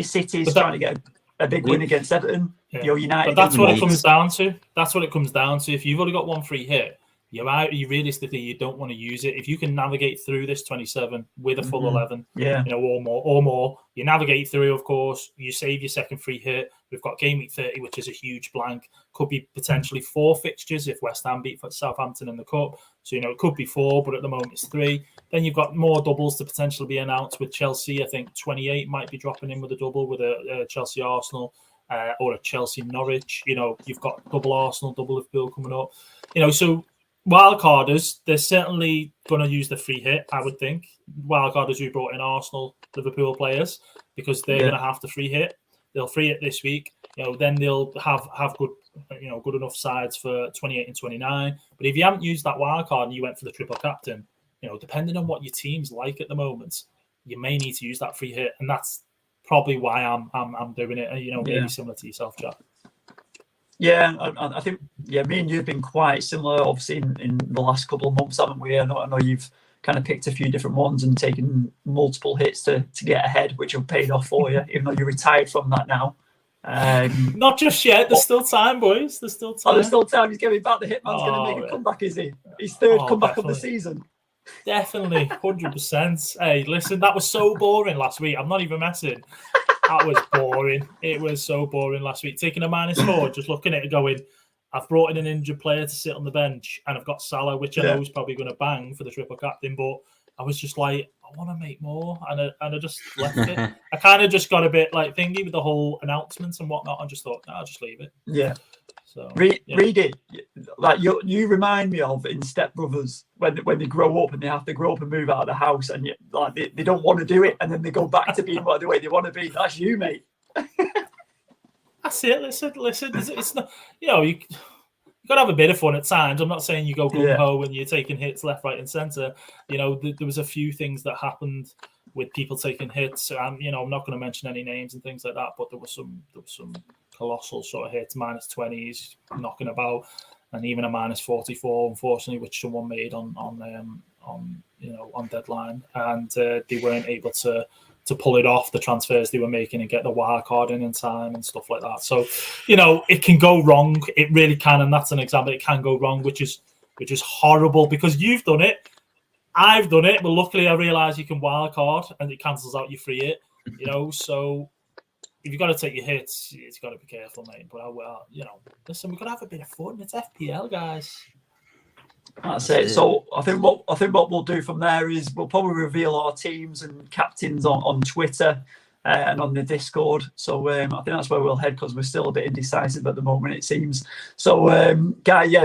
City's trying to get a big win against Everton. Yeah. Your United. But that's what it comes down to. That's what it comes down to. If you've only got one free hit, you realistically you don't want to use it. If you can navigate through this 27 with a full 11, or more, you navigate through. Of course, you save your second free hit. We've got game week 30, which is a huge blank. Could be potentially 4 fixtures if West Ham beat Southampton in the cup. So it could be 4, but at the moment it's 3. Then you've got more doubles to potentially be announced with Chelsea. I think 28 might be dropping in with a double with a Chelsea Arsenal or a Chelsea Norwich. You've got double Arsenal, double Liverpool coming up. So wildcarders, they're certainly going to use the free hit, I would think. Wildcarders who brought in Arsenal, Liverpool players, because they're going to have the free hit. They'll free it this week. Then they'll have good, good enough sides for 28 and 29. But if you haven't used that wildcard and you went for the triple captain, depending on what your team's like at the moment, you may need to use that free hit, and that's probably why I'm doing it. Maybe similar to yourself, Jack. Yeah, I think me and you've been quite similar, obviously, in the last couple of months, haven't we? I know you've kind of picked a few different ones and taken multiple hits to get ahead, which have paid off for you, even though you're retired from that now. Not just yet. There's still time, boys. There's still time. There's still time. He's going to be back. The Hitman's going to make a comeback, is he? His third comeback of the season. Definitely, 100%. Hey, listen, that was so boring last week. I'm not even messing. That was boring. It was so boring last week. Taking a -4, just looking at it going, I've brought in an injured player to sit on the bench, and I've got Salah, which I know is probably going to bang for the triple captain, but I was just like, I want to make more, and I just left it. I kind of just got a bit like thingy with the whole announcements and whatnot, and just thought, I'll just leave it. Yeah. So read it. Like you remind me of in Step Brothers when they grow up and they have to grow up and move out of the house, and they don't want to do it, and then they go back to being the way they want to be. That's you, mate. That's it. Listen. It's not. You got to have a bit of fun at times. I'm not saying you go gung ho when you're taking hits left, right, and centre. There was a few things that happened with people taking hits, and I'm not going to mention any names and things like that, but there was some colossal sort of hits, -20s knocking about, and even a -44, unfortunately, which someone made on deadline, and they weren't able to pull it off, the transfers they were making, and get the wild card in time and stuff like that. So, it can go wrong. It really can, and that's an example. It can go wrong, which is horrible because you've done it. I've done it, but luckily I realised you can wild card and it cancels out your free hit. So if you've got to take your hits, you've got to be careful, mate. But listen, we've got to have a bit of fun. It's FPL, guys. That's it. So I think what we'll do from there is we'll probably reveal our teams and captains on Twitter and on the Discord. So I think that's where we'll head because we're still a bit indecisive at the moment, it seems. So,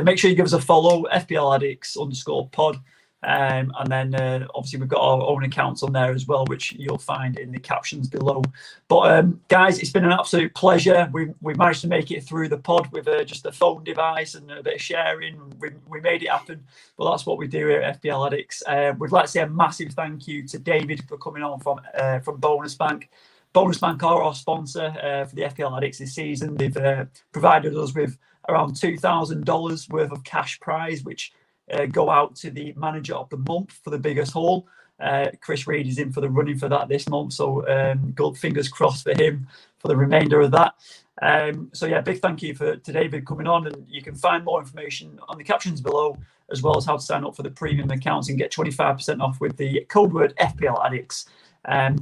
make sure you give us a follow, FPL Addicts _pod. And then obviously we've got our own accounts on there as well, which you'll find in the captions below. But guys, it's been an absolute pleasure. We managed to make it through the pod with just a phone device and a bit of sharing. We made it happen. But that's what we do here at FPL Addicts. We'd like to say a massive thank you to David for coming on from Bonusbank. Bonusbank are our sponsor for the FPL Addicts this season. They've provided us with around $2,000 worth of cash prize, which go out to the manager of the month for the biggest haul. Chris Reed is in for the running for that this month, so good fingers crossed for him for the remainder of that. Big thank you to David coming on, and you can find more information on the captions below, as well as how to sign up for the premium accounts and get 25% off with the code word FPL Addicts.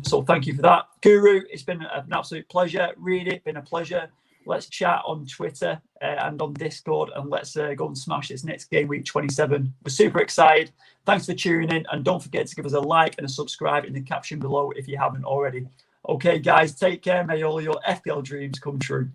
So thank you for that. Guru, it's been an absolute pleasure. Read it, been a pleasure. Let's chat on Twitter and on Discord, and let's go and smash this next game week 27. We're super excited. Thanks for tuning in, and don't forget to give us a like and a subscribe in the caption below if you haven't already. Okay, guys, take care. May all your FPL dreams come true.